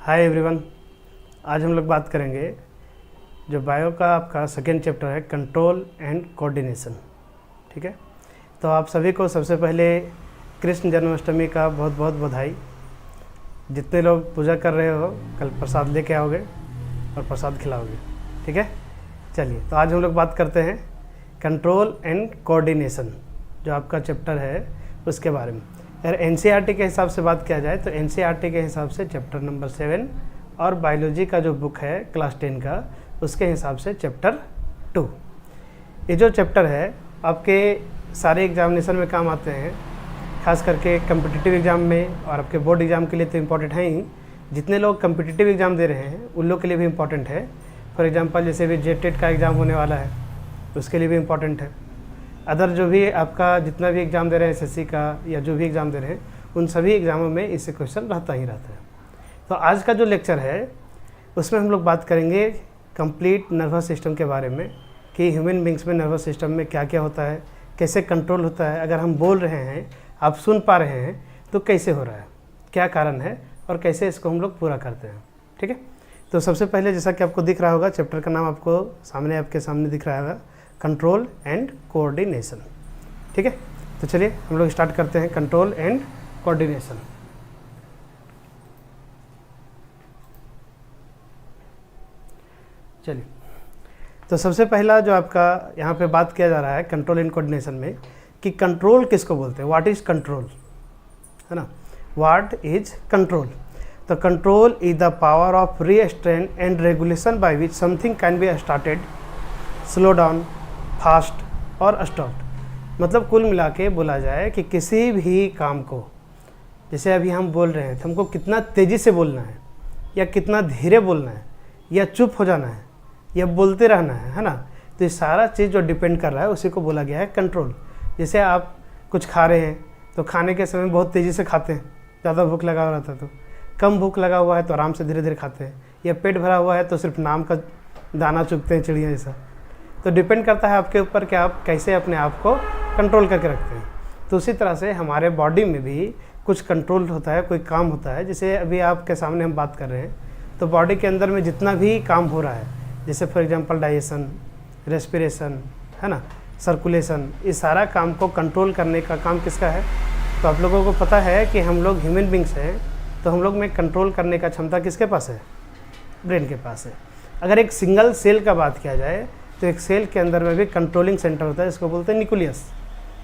Hi everyone. आज हम लोग बात करेंगे जो बायो का आपका सेकेंड चैप्टर है कंट्रोल एंड कोऑर्डिनेशन। ठीक है, तो आप सभी को सबसे पहले कृष्ण जन्माष्टमी का बहुत बहुत बधाई। जितने लोग पूजा कर रहे हो कल प्रसाद लेके आओगे और प्रसाद खिलाओगे। ठीक है, चलिए तो आज हम लोग बात करते हैं कंट्रोल एंड कोऑर्डिनेशन जो आपका चैप्टर है उसके बारे में। अगर एनसीईआरटी के हिसाब से बात किया जाए तो एनसीईआरटी के हिसाब से चैप्टर नंबर 7 और बायोलॉजी का जो बुक है क्लास 10 का उसके हिसाब से चैप्टर 2। ये जो चैप्टर है आपके सारे एग्जामिनेशन में काम आते हैं, खास करके कम्पिटिटिव एग्ज़ाम में और आपके बोर्ड एग्ज़ाम के लिए तो इम्पॉर्टेंट है ही। जितने लोग कम्पिटिटिव एग्ज़ाम दे रहे हैं उन लोग के लिए भी इम्पॉर्टेंट है। फॉर एग्जांपल जैसे भी जेटेट का एग्ज़ाम होने वाला है उसके लिए भी इम्पॉर्टेंट है। अदर जो भी आपका जितना भी एग्ज़ाम दे रहे हैं एसएससी का या जो भी एग्ज़ाम दे रहे हैं उन सभी एग्ज़ामों में इससे क्वेश्चन रहता ही रहता है। तो आज का जो लेक्चर है उसमें हम लोग बात करेंगे कंप्लीट नर्वस सिस्टम के बारे में कि ह्यूमन बींग्स में नर्वस सिस्टम में क्या क्या होता है, कैसे कंट्रोल होता है, अगर हम बोल रहे हैं आप सुन पा रहे हैं तो कैसे हो रहा है, क्या कारण है और कैसे इसको हम लोग पूरा करते हैं। ठीक है, तो सबसे पहले जैसा कि आपको दिख रहा होगा चैप्टर का नाम आपके सामने दिख रहा होगा कंट्रोल एंड कोऑर्डिनेशन। ठीक है, तो चलिए हम लोग स्टार्ट करते हैं कंट्रोल एंड कोऑर्डिनेशन। चलिए तो सबसे पहला जो आपका यहाँ पे बात किया जा रहा है कंट्रोल एंड कोऑर्डिनेशन में कि कंट्रोल किसको बोलते हैं, व्हाट इज कंट्रोल, है ना। What is control? तो control is the power of restraint and regulation by which something can be started, slow down, fast और स्टॉप्ड। मतलब कुल मिला के बोला जाए कि किसी भी काम को, जैसे अभी हम बोल रहे हैं तो हमको कितना तेज़ी से बोलना है या कितना धीरे बोलना है या चुप हो जाना है या बोलते रहना है ना। तो ये सारा चीज़ जो डिपेंड कर रहा है उसी को बोला गया है कंट्रोल। जैसे आप कुछ खा रहे हैं तो खाने के समय बहुत तेज़ी से खाते हैं, ज़्यादा भूख लगा हुआ रहता है तो, कम भूख लगा हुआ है तो आराम से धीरे धीरे खाते हैं, या पेट भरा हुआ है तो सिर्फ नाम का दाना चुगते हैं चिड़िया जैसा। तो डिपेंड करता है आपके ऊपर कि आप कैसे अपने आप को कंट्रोल करके रखते हैं। तो उसी तरह से हमारे बॉडी में भी कुछ कंट्रोल होता है, कोई काम होता है। जैसे अभी आपके सामने हम बात कर रहे हैं तो बॉडी के अंदर में जितना भी काम हो रहा है, जैसे फॉर एग्जांपल डाइजेशन, रेस्पिरेशन, है ना, सर्कुलेशन, इस सारा काम को कंट्रोल करने का काम किसका है? तो आप लोगों को पता है कि हम लोग ह्यूमन बींग्स हैं तो हम लोग में कंट्रोल करने का क्षमता किसके पास है? ब्रेन के पास है। अगर एक सिंगल सेल का बात किया जाए तो एक सेल के अंदर में भी कंट्रोलिंग सेंटर होता है, इसको बोलते हैं न्यूक्लियस।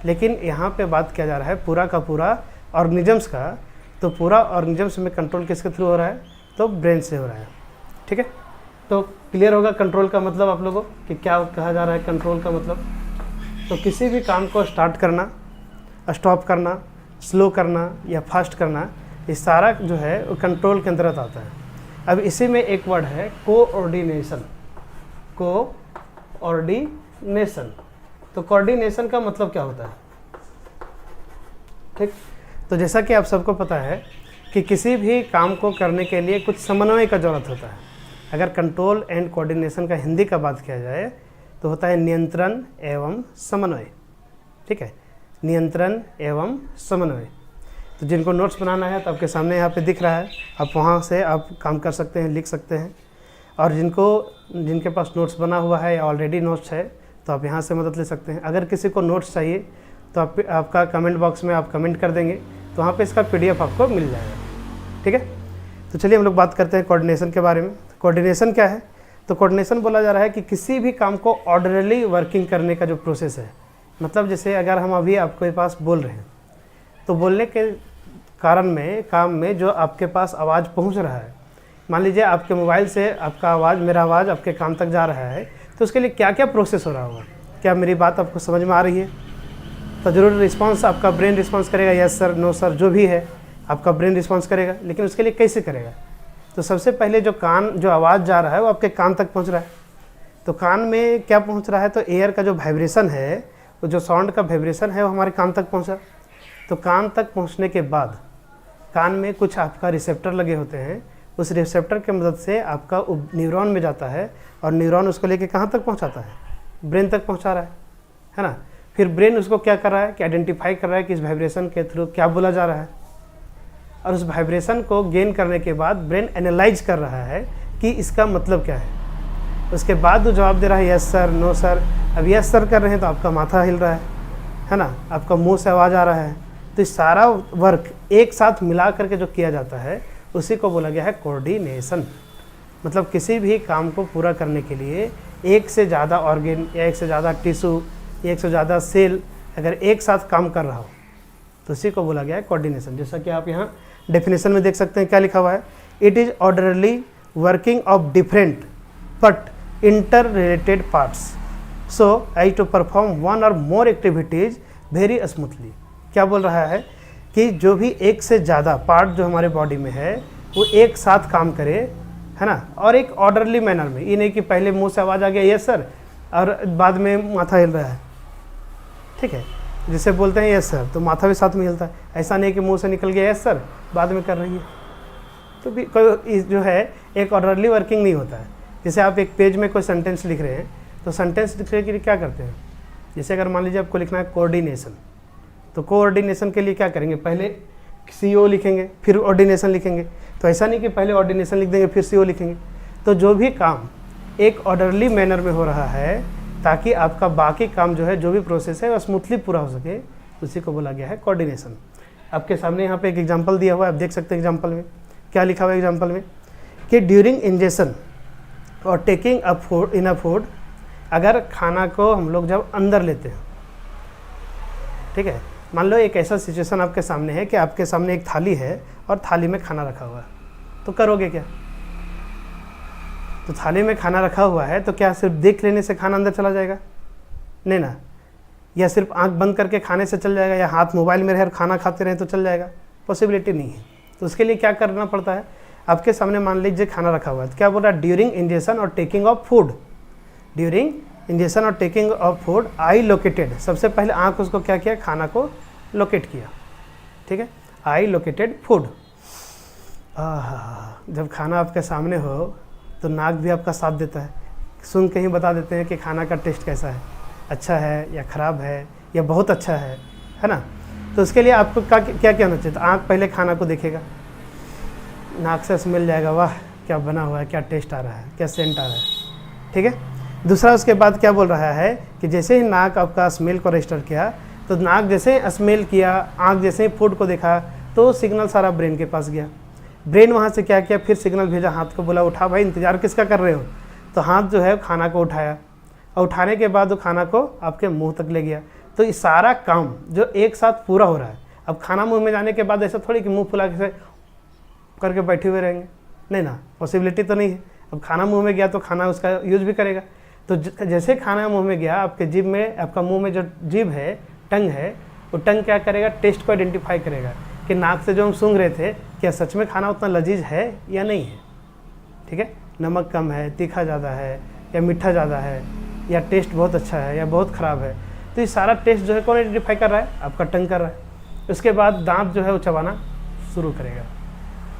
लेकिन यहाँ पे बात किया जा रहा है पूरा का पूरा ऑर्गेनिजम्स का। तो पूरा ऑर्गेनिजम्स में कंट्रोल किसके थ्रू हो रहा है? तो ब्रेन से हो रहा है। ठीक है, तो क्लियर होगा कंट्रोल का मतलब आप लोगों कि क्या कहा जा रहा है कंट्रोल का मतलब। तो किसी भी काम को स्टार्ट करना, स्टॉप करना, स्लो करना या फास्ट करना, ये सारा जो है वो कंट्रोल के अंतर्गत आता है। अब इसी में एक वर्ड है कोऑर्डिनेशन। कोऑर्डिनेशन, तो कोऑर्डिनेशन का मतलब क्या होता है? ठीक, तो जैसा कि आप सबको पता है कि किसी भी काम को करने के लिए कुछ समन्वय का ज़रूरत होता है। अगर कंट्रोल एंड कोऑर्डिनेशन का हिंदी का बात किया जाए तो होता है नियंत्रण एवं समन्वय। ठीक है, नियंत्रण एवं समन्वय। तो जिनको नोट्स बनाना है तो आपके सामने यहाँ पे दिख रहा है, आप वहाँ से आप काम कर सकते हैं, लिख सकते हैं। और जिनके पास नोट्स बना हुआ है या ऑलरेडी नोट्स है तो आप यहाँ से मदद ले सकते हैं। अगर किसी को नोट्स चाहिए तो आपका कमेंट बॉक्स में आप कमेंट कर देंगे तो वहाँ पे इसका PDF आपको मिल जाएगा। ठीक है, तो चलिए हम लोग बात करते हैं कोऑर्डिनेशन के बारे में। कोऑर्डिनेशन क्या है? तो कोऑर्डिनेशन बोला जा रहा है कि किसी भी काम को ऑर्डरली वर्किंग करने का जो प्रोसेस है। मतलब जैसे अगर हम अभी आपके पास बोल रहे हैं तो बोलने के कारण में काम में जो आपके पास आवाज़ पहुँच रहा है, मान लीजिए आपके मोबाइल से आपका आवाज़, मेरा आवाज़ आपके कान तक जा रहा है, तो उसके लिए क्या क्या प्रोसेस हो रहा होगा? क्या मेरी बात आपको समझ में आ रही है? तो ज़रूर रिस्पांस आपका ब्रेन रिस्पांस करेगा, यस सर, नो सर, जो भी है आपका ब्रेन रिस्पांस करेगा। लेकिन उसके लिए कैसे करेगा? तो सबसे पहले जो आवाज़ जा रहा है वो आपके कान तक पहुँच रहा है। तो कान में क्या पहुँच रहा है? तो एयर का जो वाइब्रेशन है, वो जो साउंड का वाइब्रेशन है वो हमारे कान तक पहुँचा। तो कान तक पहुँचने के बाद कान में कुछ आपका रिसेप्टर लगे होते हैं, उस रिसेप्टर की मदद से आपका न्यूरॉन में जाता है और न्यूरॉन उसको लेके कहाँ तक पहुँचाता है? ब्रेन तक पहुँचा रहा है ना। फिर ब्रेन उसको क्या कर रहा है कि आइडेंटिफाई कर रहा है कि इस वाइब्रेशन के थ्रू क्या बोला जा रहा है। और उस वाइब्रेशन को गेन करने के बाद ब्रेन एनालाइज कर रहा है कि इसका मतलब क्या है। उसके बाद वो जवाब दे रहा है यस सर, नो सर। अब यस सर कर रहे हैं तो आपका माथा हिल रहा है ना, आपका मुंह से आवाज़ आ रहा है। तो इस सारा वर्क एक साथ मिला करके जो किया जाता है उसी को बोला गया है कोऑर्डिनेशन। मतलब किसी भी काम को पूरा करने के लिए एक से ज़्यादा ऑर्गेन या एक से ज़्यादा टिश्यू, एक से ज़्यादा सेल अगर एक साथ काम कर रहा हो तो उसी को बोला गया है कोऑर्डिनेशन। जैसा कि आप यहाँ डेफिनेशन में देख सकते हैं क्या लिखा हुआ है, it is orderly working of different but interrelated parts so as to perform one और मोर एक्टिविटीज़ वेरी स्मूथली। क्या बोल रहा है कि जो भी एक से ज़्यादा पार्ट जो हमारे बॉडी में है वो एक साथ काम करे, है ना, और एक ऑर्डरली मैनर में। ये नहीं कि पहले मुंह से आवाज़ आ गया यस सर और बाद में माथा हिल रहा है, ठीक है। जिसे बोलते हैं यस सर तो माथा भी साथ में हिलता है। ऐसा नहीं कि मुंह से निकल गया यस सर बाद में कर रही है, तो भी कोई जो है एक ऑर्डरली वर्किंग नहीं होता है। जैसे आप एक पेज में कोई सेंटेंस लिख रहे हैं तो सेंटेंस लिखने के लिए क्या करते हैं, जैसे अगर मान लीजिए आपको लिखना है कोऑर्डिनेशन, तो कोऑर्डिनेशन के लिए क्या करेंगे, पहले CO लिखेंगे फिर ऑर्डिनेशन लिखेंगे। तो ऐसा नहीं कि पहले ऑर्डिनेशन लिख देंगे फिर CO लिखेंगे। तो जो भी काम एक ऑर्डरली मैनर में हो रहा है ताकि आपका बाकी काम जो है, जो भी प्रोसेस है वो स्मूथली पूरा हो सके, उसी को बोला गया है कोऑर्डिनेशन। आपके सामने यहाँ पे एक एग्जांपल दिया हुआ है, आप देख सकते हैं एग्जांपल में क्या लिखा हुआ है। एग्जांपल में कि ड्यूरिंग इंजेक्शन और taking a food in a food, अगर खाना को हम लोग जब अंदर लेते हैं, ठीक है, मान लो एक ऐसा सिचुएशन आपके सामने है कि आपके सामने एक थाली है और थाली में खाना रखा हुआ है, तो करोगे क्या। तो थाली में खाना रखा हुआ है तो क्या सिर्फ देख लेने से खाना अंदर चला जाएगा, नहीं ना, या सिर्फ आंख बंद करके खाने से चल जाएगा, या हाथ मोबाइल में रहे और खाना खाते रहे तो चल जाएगा, पॉसिबिलिटी नहीं है। तो उसके लिए क्या करना पड़ता है, आपके सामने मान लीजिए खाना रखा हुआ है, तो क्या बोल रहा है, ड्यूरिंग इंजेक्शन और taking of food, during injection और taking of food I located, सबसे पहले आंख उसको क्या किया, खाना को लोकेट किया, ठीक है, आई लोकेटेड फूड। जब खाना आपके सामने हो तो नाक भी आपका साथ देता है, सुन के ही बता देते हैं कि खाना का टेस्ट कैसा है, अच्छा है या ख़राब है या बहुत अच्छा है ना। तो उसके लिए आपको क्या क्या होना चाहिए, तो आँख पहले खाना को देखेगा, नाक से स्मेल जाएगा, वाह क्या बना हुआ है, क्या टेस्ट आ रहा है, क्या सेंट आ रहा है, ठीक है। दूसरा उसके बाद क्या बोल रहा है कि जैसे ही नाक आपका स्मेल को रजिस्टर किया, तो नाक जैसे स्मेल किया, आँख जैसे ही फूड को देखा, तो सिग्नल सारा ब्रेन के पास गया। ब्रेन वहाँ से क्या किया, फिर सिग्नल भेजा हाथ को, बोला उठा भाई, इंतज़ार किसका कर रहे हो। तो हाथ जो है खाना को उठाया और उठाने के बाद वो खाना को आपके मुंह तक ले गया। तो ये सारा काम जो एक साथ पूरा हो रहा है। अब खाना मुंह में जाने के बाद ऐसा थोड़ी कि मुंह फुला के करके बैठे हुए रहेंगे, नहीं ना, पॉसिबिलिटी तो नहीं है। अब खाना मुंह में गया तो खाना उसका यूज़ भी करेगा। तो जैसे खाना मुंह में गया, आपके जीभ में, आपका मुंह में जो जीभ है, टंग है, वो टंग क्या करेगा, टेस्ट को आइडेंटिफाई करेगा कि नाक से जो हम सूंघ रहे थे क्या सच में खाना उतना लजीज है या नहीं है, ठीक है, नमक कम है, तीखा ज़्यादा है या मीठा ज़्यादा है, या टेस्ट बहुत अच्छा है या बहुत ख़राब है। तो ये सारा टेस्ट जो है कौन आइडेंटिफाई कर रहा है, आपका टंग कर रहा है। उसके बाद दांत जो है वो चबाना शुरू करेगा,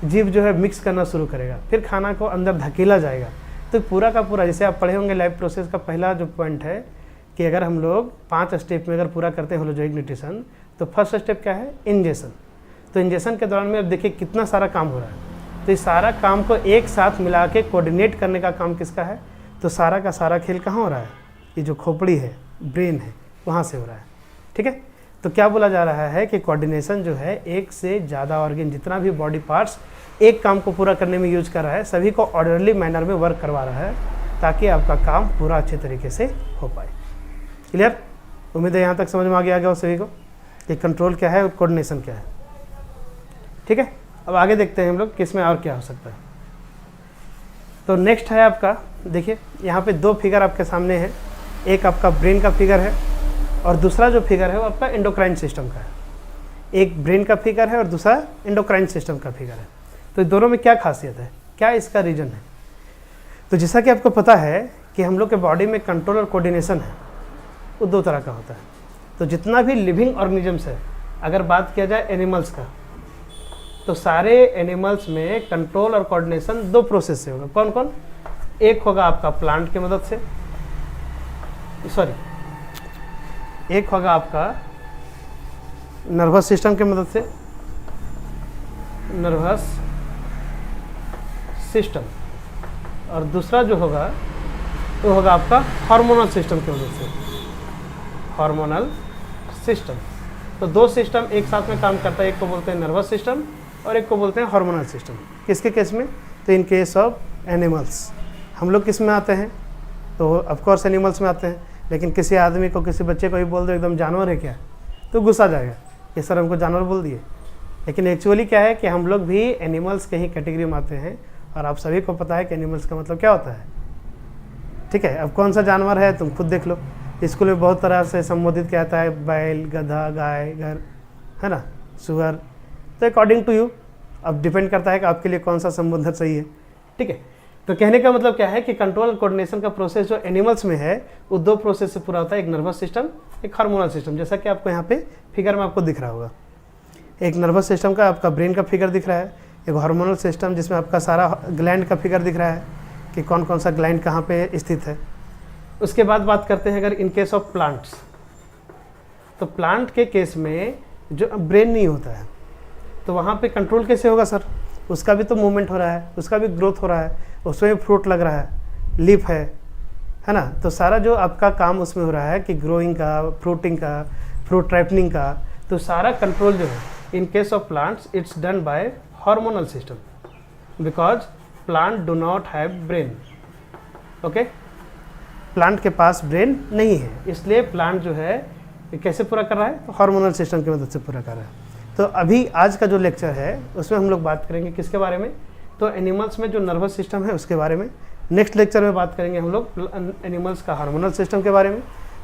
जीभ जो है मिक्स करना शुरू करेगा, फिर खाना को अंदर धकेला जाएगा। तो पूरा का पूरा, जैसे आप पढ़े होंगे लाइफ प्रोसेस का पहला जो पॉइंट है कि अगर हम लोग 5 स्टेप में अगर पूरा करते हैं होलोजोइक न्यूट्रिशन, तो फर्स्ट स्टेप क्या है, इंजेक्शन। तो इंजेक्शन के दौरान में अब देखिए कितना सारा काम हो रहा है। तो इस सारा काम को एक साथ मिला के कोऑर्डिनेट करने का काम किसका है, तो सारा का सारा खेल कहाँ हो रहा है, ये जो खोपड़ी है, ब्रेन है, वहाँ से हो रहा है, ठीक है। तो क्या बोला जा रहा है कि कोऑर्डिनेशन जो है एक से ज़्यादा ऑर्गन, जितना भी बॉडी पार्ट्स एक काम को पूरा करने में यूज कर रहा है, सभी को ऑर्डरली मैनर में वर्क करवा रहा है ताकि आपका काम पूरा अच्छे तरीके से हो पाए। क्लियर, उम्मीद है यहाँ तक समझ में आ गया सभी को कि कंट्रोल क्या है और कोऑर्डिनेशन क्या है, ठीक है। अब आगे देखते हैं हम लोग किसमें और क्या हो सकता है। तो नेक्स्ट है आपका, देखिए यहाँ पे 2 फिगर आपके सामने है, एक आपका ब्रेन का फिगर है और दूसरा जो फिगर है वो आपका एंडोक्राइन सिस्टम का है। एक ब्रेन का फिगर है और दूसरा एंडोक्राइन सिस्टम का फिगर है। तो दोनों में क्या खासियत है, क्या इसका रीजन है। तो जैसा कि आपको पता है कि हम लोग के बॉडी में कंट्रोल और कोऑर्डिनेशन है वो 2 तरह का होता है। तो जितना भी लिविंग ऑर्गेनिजम्स है, अगर बात किया जाए एनिमल्स का, तो सारे एनिमल्स में कंट्रोल और कोऑर्डिनेशन 2 प्रोसेस से होगा। कौन कौन, एक होगा आपका प्लांट की मदद से, एक होगा आपका नर्वस सिस्टम की मदद से, नर्वस सिस्टम, और दूसरा जो होगा वो होगा आपका हार्मोनल सिस्टम की वजह से, हार्मोनल सिस्टम। तो दो सिस्टम एक साथ में काम करता है, एक को बोलते हैं नर्वस सिस्टम और एक को बोलते हैं हार्मोनल सिस्टम। किसके केस में? तो इन केस ऑफ एनिमल्स। हम लोग किस में आते हैं? तो ऑफकोर्स एनिमल्स में आते हैं। लेकिन किसी आदमी को, किसी बच्चे को भी बोल दो एकदम जानवर है क्या, तो गुस्सा जाएगा कि सर हमको जानवर बोल दिए। लेकिन एक्चुअली क्या है कि हम लोग भी एनिमल्स के ही कैटेगरी में आते हैं, और आप सभी को पता है कि एनिमल्स का मतलब क्या होता है। ठीक है, अब कौन सा जानवर है तुम खुद देख लो। स्कूल में बहुत तरह से संबोधित किया जाता है, बैल, गधा, गाय, घर, है ना, सुअर। तो अकॉर्डिंग टू यू, अब डिपेंड करता है कि आपके लिए कौन सा संबोधन सही है। ठीक है, तो कहने का मतलब क्या है कि कंट्रोल और कोऑर्डिनेशन का प्रोसेस जो एनिमल्स में है वो दो प्रोसेस से पूरा होता है, एक नर्वस सिस्टम, एक हार्मोनल सिस्टम। जैसा कि आपको यहाँ पे फिगर में आपको दिख रहा होगा, एक नर्वस सिस्टम का आपका ब्रेन का फिगर दिख रहा है, एक हार्मोनल सिस्टम जिसमें आपका सारा ग्लैंड का फिगर दिख रहा है कि कौन कौन सा ग्लैंड कहाँ पे स्थित है। उसके बाद बात करते हैं अगर इन केस ऑफ प्लांट्स, तो प्लांट के केस में जो ब्रेन नहीं होता है तो वहाँ पे कंट्रोल कैसे होगा सर? उसका भी तो मूवमेंट हो रहा है, उसका भी ग्रोथ हो रहा है, उसमें भी फ्रूट लग रहा है, लीफ है ना। तो सारा जो आपका काम उसमें हो रहा है कि ग्रोइंग का, फ्रूटिंग का, फ्रूट राइपनिंग का, तो सारा कंट्रोल जो है in case of plants it's done by hormonal system, because plant do not have brain. Okay, plant के पास ब्रेन नहीं है, इसलिए प्लांट जो है कैसे पूरा कर रहा है? तो हार्मोनल सिस्टम की मदद से पूरा कर रहा है। तो अभी आज का जो लेक्चर है उसमें हम लोग बात करेंगे किसके बारे में? तो एनिमल्स में जो नर्वस सिस्टम है उसके बारे में। नेक्स्ट लेक्चर में बात करेंगे हम लोग एनिमल्स का हार्मोनल सिस्टम के बारे में।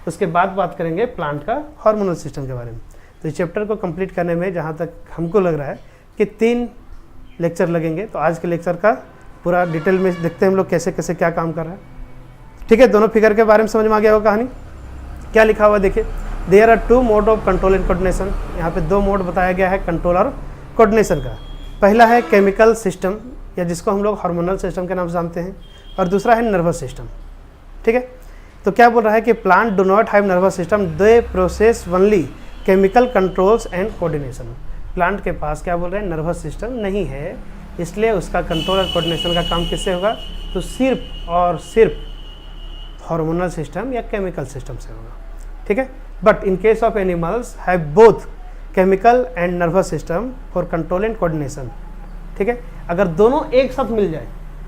उसके बाद बात करेंगे प्लांट का हार्मोनल सिस्टम के बारे में। तो इस चैप्टर को कंप्लीट करने में जहाँ तक हमको लग रहा है कि 3 लेक्चर लगेंगे। तो आज के लेक्चर का पूरा डिटेल में देखते हैं हम लोग कैसे कैसे क्या काम कर रहा है। ठीक है, दोनों फिगर के बारे में समझ में आ गया होगा। कहानी क्या लिखा हुआ देखिए, there are 2 mode of control and coordination. यहाँ पे 2 मोड बताया गया है कंट्रोल और कोऑर्डिनेशन का। पहला है केमिकल सिस्टम, या जिसको हम लोग हार्मोनल सिस्टम के नाम से जानते हैं, और दूसरा है नर्वस सिस्टम। ठीक है, तो क्या बोल रहा है कि plant do not have nervous system, they process only chemical controls and coordination. Plant के पास क्या बोल रहे हैं? नर्वस सिस्टम नहीं है, इसलिए उसका कंट्रोल और कोऑर्डिनेशन का काम किससे होगा? तो सिर्फ और सिर्फ हार्मोनल सिस्टम या केमिकल सिस्टम से होगा। ठीक है, but in case of animals have both chemical and nervous system for control and coordination. ठीक है, अगर दोनों एक साथ मिल जाए,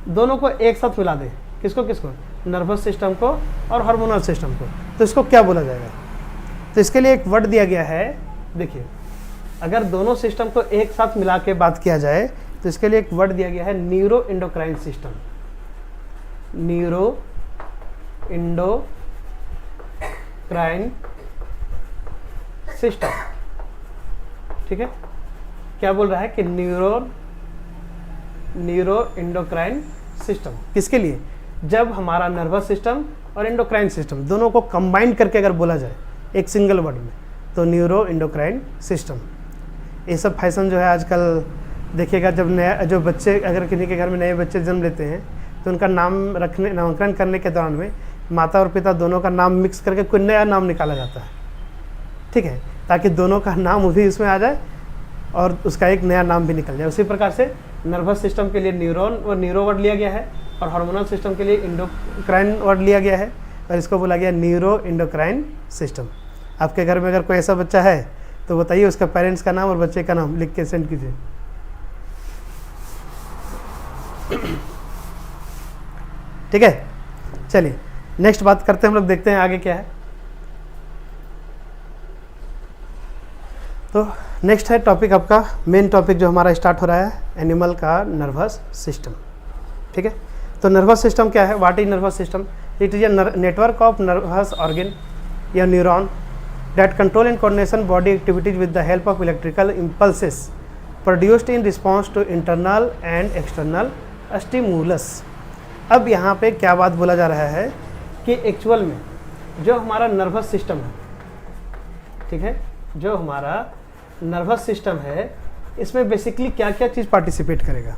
दोनों को एक साथ मिला दे, किसको किसको? नर्वस सिस्टम को और हार्मोनल सिस्टम को, तो इसको क्या बोला जाएगा? तो इसके लिए एक वर्ड दिया गया है, देखिए, अगर दोनों सिस्टम को एक साथ मिला के बात किया जाए तो इसके लिए एक वर्ड दिया गया है neuro endocrine system. Neuro endocrine system. ठीक है, क्या बोल रहा है कि न्यूरो एंडोक्राइन सिस्टम किसके लिए? जब हमारा नर्वस सिस्टम और एंडोक्राइन सिस्टम दोनों को कंबाइन करके अगर बोला जाए एक सिंगल वर्ड में, तो न्यूरो एंडोक्राइन सिस्टम। ये सब फैशन जो है आजकल देखिएगा, जब नया जो बच्चे अगर किसी के घर में नए बच्चे जन्म लेते हैं तो उनका नामकरण करने के दौरान में माता और पिता दोनों का नाम मिक्स करके कोई नया नाम निकाला जाता है। ठीक है, ताकि दोनों का नाम भी उसमें आ जाए और उसका एक नया नाम भी निकल जाए। उसी प्रकार से नर्वस सिस्टम के लिए न्यूरॉन और न्यूरो वर्ड लिया गया है, और हार्मोनल सिस्टम के लिए एंडोक्राइन वर्ड लिया गया है, और इसको बोला गया न्यूरो एंडोक्राइन सिस्टम। आपके घर में अगर कोई ऐसा बच्चा है तो बताइए उसका पेरेंट्स का नाम और बच्चे का नाम लिख के सेंड कीजिए। ठीक है, चलिए नेक्स्ट बात करते हैं हम लोग, देखते हैं आगे क्या है। तो नेक्स्ट है टॉपिक, आपका मेन टॉपिक जो हमारा स्टार्ट हो रहा है, एनिमल का नर्वस सिस्टम। ठीक है, तो नर्वस सिस्टम क्या है? What is nervous system? It is a network of nervous organ या neuron that control and coordination body activities with the help of electrical impulses produced in response to internal and external stimulus। अब यहाँ पे क्या बात बोला जा रहा है कि एक्चुअल में जो हमारा नर्वस सिस्टम है, ठीक है, जो हमारा नर्वस सिस्टम है इसमें बेसिकली क्या क्या चीज़ पार्टिसिपेट करेगा?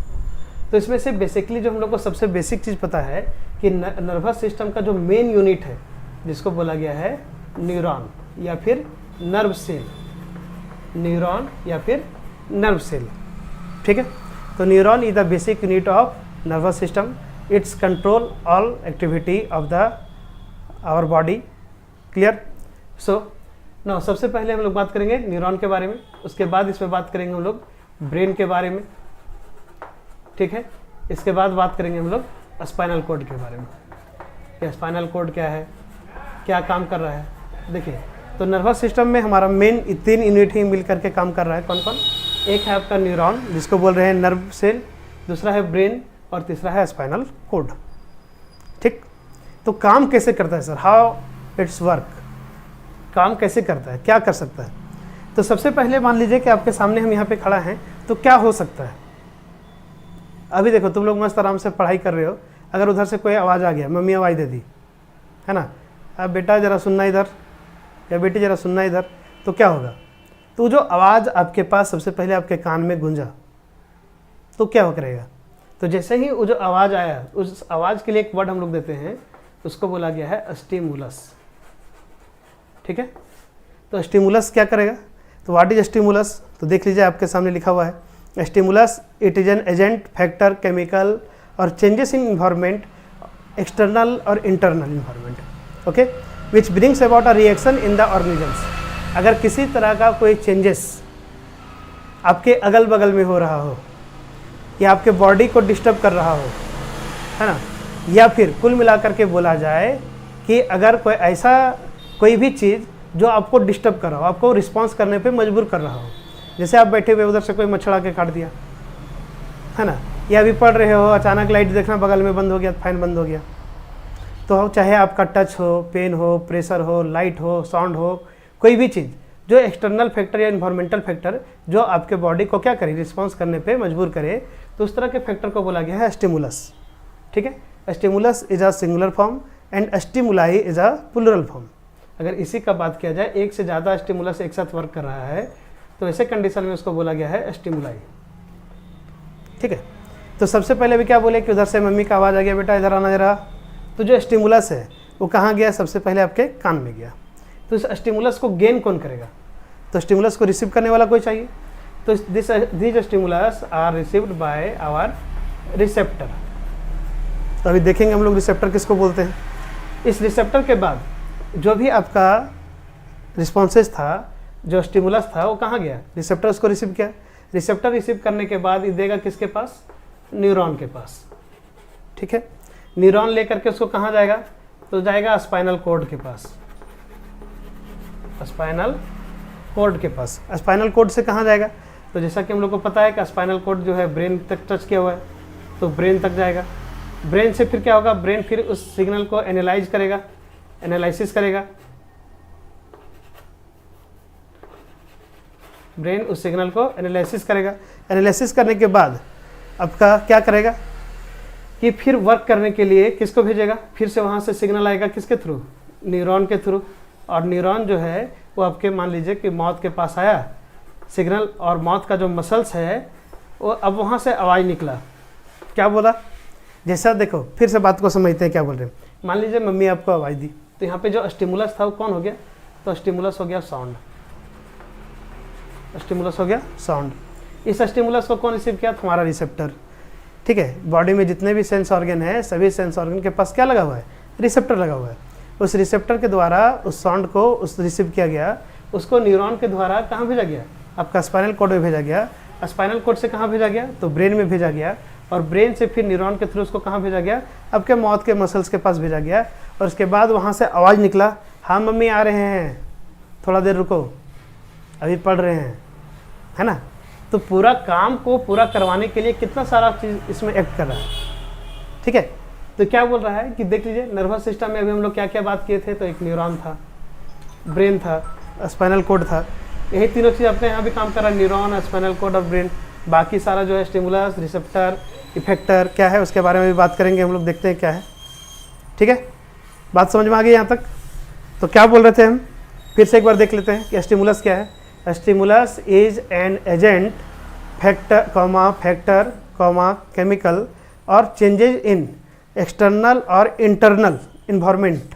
तो इसमें से बेसिकली जो हम लोग को सबसे बेसिक चीज़ पता है कि नर्वस सिस्टम का जो मेन यूनिट है जिसको बोला गया है न्यूरॉन या फिर नर्व सेल, न्यूरॉन या फिर नर्व सेल। ठीक है। तो neuron is the basic unit of nervous system, it's control all activity of the our body. Clear? So no, सबसे पहले हम लोग बात करेंगे न्यूरॉन के बारे में, उसके बाद इसमें बात करेंगे हम लोग ब्रेन के बारे में, ठीक है। इसके बाद बात करेंगे हम लोग स्पाइनल कॉर्ड के बारे में, कि स्पाइनल कॉर्ड क्या है, क्या काम कर रहा है। देखिए, तो नर्वस सिस्टम में हमारा मेन 3 यूनिट ही मिल करके काम कर रहा है। कौन कौन? एक है आपका न्यूरॉन, जिसको बोल रहे हैं नर्व सेल, दूसरा है ब्रेन, और तीसरा है स्पाइनल कॉर्ड। ठीक, तो काम कैसे करता है सर? हाउ इट्स वर्क, काम कैसे करता है, क्या कर सकता है? तो सबसे पहले मान लीजिए कि आपके सामने हम यहाँ पे खड़ा हैं, तो क्या हो सकता है? अभी देखो, तुम लोग मस्त आराम से पढ़ाई कर रहे हो, अगर उधर से कोई आवाज़ आ गया, मम्मी आवाज़ दे दी, है ना, अब बेटा ज़रा सुनना इधर, या बेटी ज़रा सुनना इधर, तो क्या होगा? तो जो आवाज़ आपके पास सबसे पहले आपके कान में गूंजा, तो क्या हो करेगा? तो जैसे ही वो जो आवाज़ आया, उस आवाज़ के लिए एक वर्ड हम लोग देते हैं, उसको बोला गया है स्टिमुलस। ठीक है, तो स्टिमुलस क्या करेगा? तो व्हाट इज स्टिमुलस? तो देख लीजिए, आपके सामने लिखा हुआ है stimulus, it is an agent, factor, chemical और चेंजेस इन इन्वायरमेंट, एक्सटर्नल और internal environment, okay, which brings about a reaction in the organisms. अगर किसी तरह का कोई चेंजेस आपके अगल बगल में हो रहा हो, या आपके बॉडी को डिस्टर्ब कर रहा हो, है ना, या फिर कुल मिलाकर के बोला जाए कि अगर कोई ऐसा कोई भी चीज़ जो आपको डिस्टर्ब कर रहा हो, आपको रिस्पॉन्स करने पे मजबूर कर रहा हो, जैसे आप बैठे हुए उधर से कोई मच्छर आके काट दिया, है ना, या अभी पढ़ रहे हो, अचानक लाइट देखना बगल में बंद हो गया, फैन बंद हो गया, तो चाहे आपका टच हो, पेन हो, प्रेशर हो, लाइट हो, साउंड हो, कोई भी चीज़ जो एक्सटर्नल फैक्टर या इन्वायरमेंटल फैक्टर जो आपके बॉडी को क्या करे, रिस्पॉन्स करने पे मजबूर करे, तो उस तरह के फैक्टर को बोला गया है स्टिमुलस। ठीक है, stimulus is a singular form and stimuli is a plural form. अगर इसी का बात किया जाए, एक से ज़्यादा स्टिमुलस एक साथ वर्क कर रहा है, तो ऐसे कंडीशन में उसको बोला गया है स्टिमुलाई। ठीक है, तो सबसे पहले भी क्या बोले कि उधर से मम्मी का आवाज़ आ गया, बेटा इधर आना जरा, तो जो स्टिमुलस है वो कहाँ गया? सबसे पहले आपके कान में गया। तो इस स्टिमुलस को गेन कौन करेगा? तो स्टिमुलस को रिसीव करने वाला कोई चाहिए, तो this stimulus are received by our receptor. तो अभी देखेंगे हम लोग रिसेप्टर किसको बोलते हैं। इस रिसेप्टर के बाद जो भी आपका रिस्पॉन्सेस था, जो स्टिमुलस था, वो कहाँ गया? रिसेप्टर उसको रिसीव किया। रिसेप्टर रिसीव करने के बाद ये देगा किसके पास? न्यूरॉन के पास। ठीक है, न्यूरॉन लेकर के उसको कहाँ जाएगा? तो जाएगा स्पाइनल कॉर्ड के पास। स्पाइनल कॉर्ड के पास। स्पाइनल कॉर्ड से कहाँ जाएगा? तो जैसा कि हम लोग को पता है कि स्पाइनल कॉर्ड जो है ब्रेन तक टच किया हुआ है, तो ब्रेन तक जाएगा। ब्रेन से फिर क्या होगा? ब्रेन फिर उस सिग्नल को एनालाइज करेगा, एनालिसिस करेगा। ब्रेन उस सिग्नल को एनालिसिस करेगा। एनालिसिस करने के बाद आपका क्या करेगा कि फिर वर्क करने के लिए किसको भेजेगा? फिर से वहाँ से सिग्नल आएगा किसके थ्रू? न्यूरॉन के थ्रू। और न्यूरॉन जो है वो आपके मान लीजिए कि माउथ के पास आया सिग्नल, और माउथ का जो मसल्स है वो अब वहाँ से आवाज़ निकला। क्या बोला? जैसा देखो, फिर से बात को समझते हैं क्या बोल रहे हैं। मान लीजिए मम्मी आपको आवाज़ दी, तो यहाँ पे जो स्टिमुलस था वो कौन हो गया? तो स्टिमुलस हो गया साउंड। स्टिमुलस हो गया साउंड। इस स्टिमुलस को कौन रिसीव किया? हमारा रिसेप्टर। ठीक है, बॉडी में जितने भी सेंस ऑर्गन है, सभी सेंस ऑर्गन के पास क्या लगा हुआ है? रिसेप्टर लगा हुआ है। उस रिसेप्टर के द्वारा उस साउंड को उस रिसीव किया गया, उसको न्यूरॉन के द्वारा कहाँ भेजा गया? आपका स्पाइनल कॉर्ड में भेजा गया। स्पाइनल कॉर्ड से कहाँ भेजा गया? तो ब्रेन में भेजा गया। और ब्रेन से फिर न्यूरॉन के थ्रू उसको कहाँ भेजा गया? आपके माउथ के मसल्स के पास भेजा गया। और उसके बाद वहाँ से आवाज़ निकला, हाँ मम्मी आ रहे हैं, थोड़ा देर रुको, अभी पढ़ रहे हैं, है ना। तो पूरा काम को पूरा करवाने के लिए कितना सारा चीज़ इसमें एक्ट कर रहा है। ठीक है, तो क्या बोल रहा है कि देख लीजिए, नर्वस सिस्टम में अभी हम लोग क्या क्या बात किए थे। तो एक न्यूरॉन था, ब्रेन था, स्पाइनल कॉर्ड था, यही तीनों चीज़ अपने यहाँ भी काम कर रहा है, न्यूरॉन, स्पाइनल कॉर्ड और ब्रेन। बाकी सारा जो है स्टिमुलस, रिसेप्टर, इफेक्टर क्या है उसके बारे में भी बात करेंगे हम लोग, देखते हैं क्या है। ठीक है, बात समझ में आ गई यहाँ तक? तो क्या बोल रहे थे हम, फिर से एक बार देख लेते हैं कि स्टिमुलस क्या है। Stimulus is an agent, factor, chemical और चेंजेज इन एक्सटर्नल और internal environment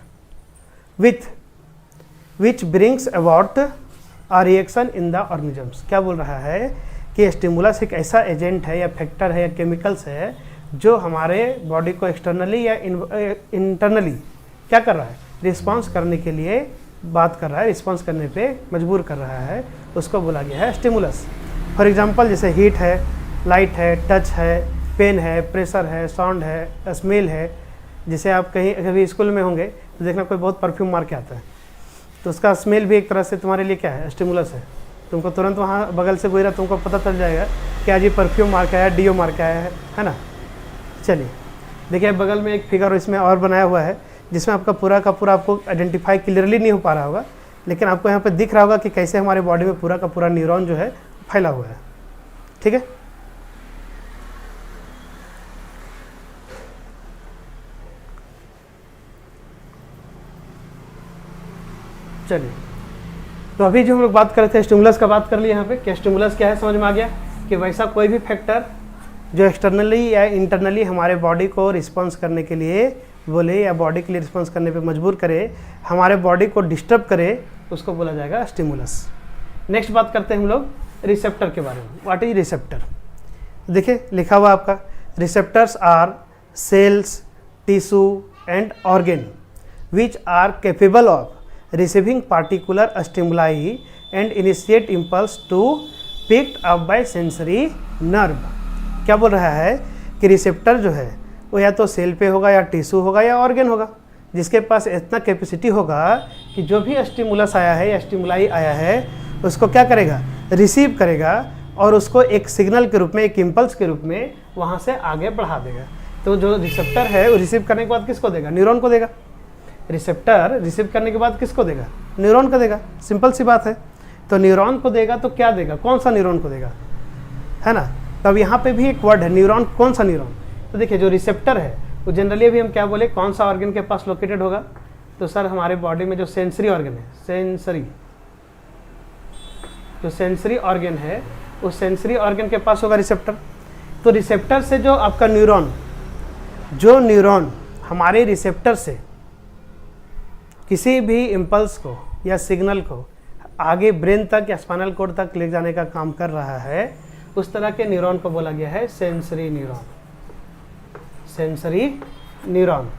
which brings about a reaction in the organisms. क्या बोल रहा है कि स्टिमुलस एक ऐसा एजेंट है या फैक्टर है या केमिकल्स है जो हमारे बॉडी को एक्सटर्नली या इंटरनली क्या कर रहा है, रिस्पॉन्स करने के लिए बात कर रहा है, रिस्पॉन्स करने पे मजबूर कर रहा है, उसको बोला गया है स्टिमुलस। फॉर एग्जांपल जैसे हीट है, लाइट है, टच है, पेन है, प्रेशर है, साउंड है, स्मेल है। जैसे आप कहीं कभी स्कूल में होंगे तो देखना कोई बहुत परफ्यूम मार के आता है, तो उसका स्मेल भी एक तरह से तुम्हारे लिए क्या है, स्टिमुलस है। तुमको तुरंत वहाँ बगल से गुजरा तुमको पता चल जाएगा कि आज ये परफ्यूम मार के आया, डीओ मार के आया है ना। चलिए देखिए बगल में एक फिगर इसमें और बनाया हुआ है जिसमें आपका पूरा का पूरा आपको आइडेंटिफाई क्लियरली नहीं हो पा रहा होगा, लेकिन आपको यहाँ पे दिख रहा होगा कि कैसे हमारे बॉडी में पूरा का पूरा न्यूरॉन जो है फैला हुआ है। ठीक है, चलिए तो अभी जो हम लोग बात कर रहे थे स्टिमुलस का बात कर लिए यहाँ पे कि स्टिमुलस क्या है, समझ में आ गया कि वैसा कोई भी फैक्टर जो एक्सटर्नली या इंटरनली हमारे बॉडी को रिस्पॉन्स करने के लिए बोले या बॉडी के लिए रिस्पॉन्स करने पे मजबूर करे, हमारे बॉडी को डिस्टर्ब करे, उसको बोला जाएगा स्टिमुलस। नेक्स्ट बात करते हैं हम लोग रिसेप्टर के बारे में। What is receptor? देखिए लिखा हुआ आपका, receptors are cells, tissue and organ which are capable of receiving particular stimuli and initiate impulse to picked up by sensory nerve। क्या बोल रहा है कि रिसेप्टर जो है वो या तो सेल पे होगा या टिश्यू होगा या ऑर्गेन होगा, जिसके पास इतना कैपेसिटी होगा कि जो भी स्टिमुलस आया है या स्टिमुलाई आया है उसको क्या करेगा, रिसीव करेगा और उसको एक सिग्नल के रूप में, एक इम्पल्स के रूप में वहाँ से आगे बढ़ा देगा। तो जो रिसेप्टर है वो रिसीव करने के बाद किसको देगा, न्यूरॉन को देगा। रिसेप्टर रिसीव करने के बाद किसको देगा, न्यूरॉन को देगा। सिंपल सी बात है। तो न्यूरॉन को देगा तो क्या देगा, कौन सा न्यूरॉन को देगा, है ना। तो अब यहाँ पे भी एक वर्ड है न्यूरॉन, कौन सा न्यूरॉन। तो देखिए जो रिसेप्टर है वो जनरली अभी हम क्या बोले, कौन सा ऑर्गन के पास लोकेटेड होगा, तो सर हमारे बॉडी में जो सेंसरी ऑर्गन है, जो सेंसरी ऑर्गन है उस सेंसरी ऑर्गन के पास होगा रिसेप्टर। तो रिसेप्टर से जो आपका न्यूरॉन, जो न्यूरॉन हमारे रिसेप्टर से किसी भी इम्पल्स को या सिग्नल को आगे ब्रेन तक या स्पाइनल कॉर्ड तक ले जाने का काम कर रहा है, उस तरह के न्यूरॉन को बोला गया है सेंसरी न्यूरॉन। सेंसरी न्यूरॉन,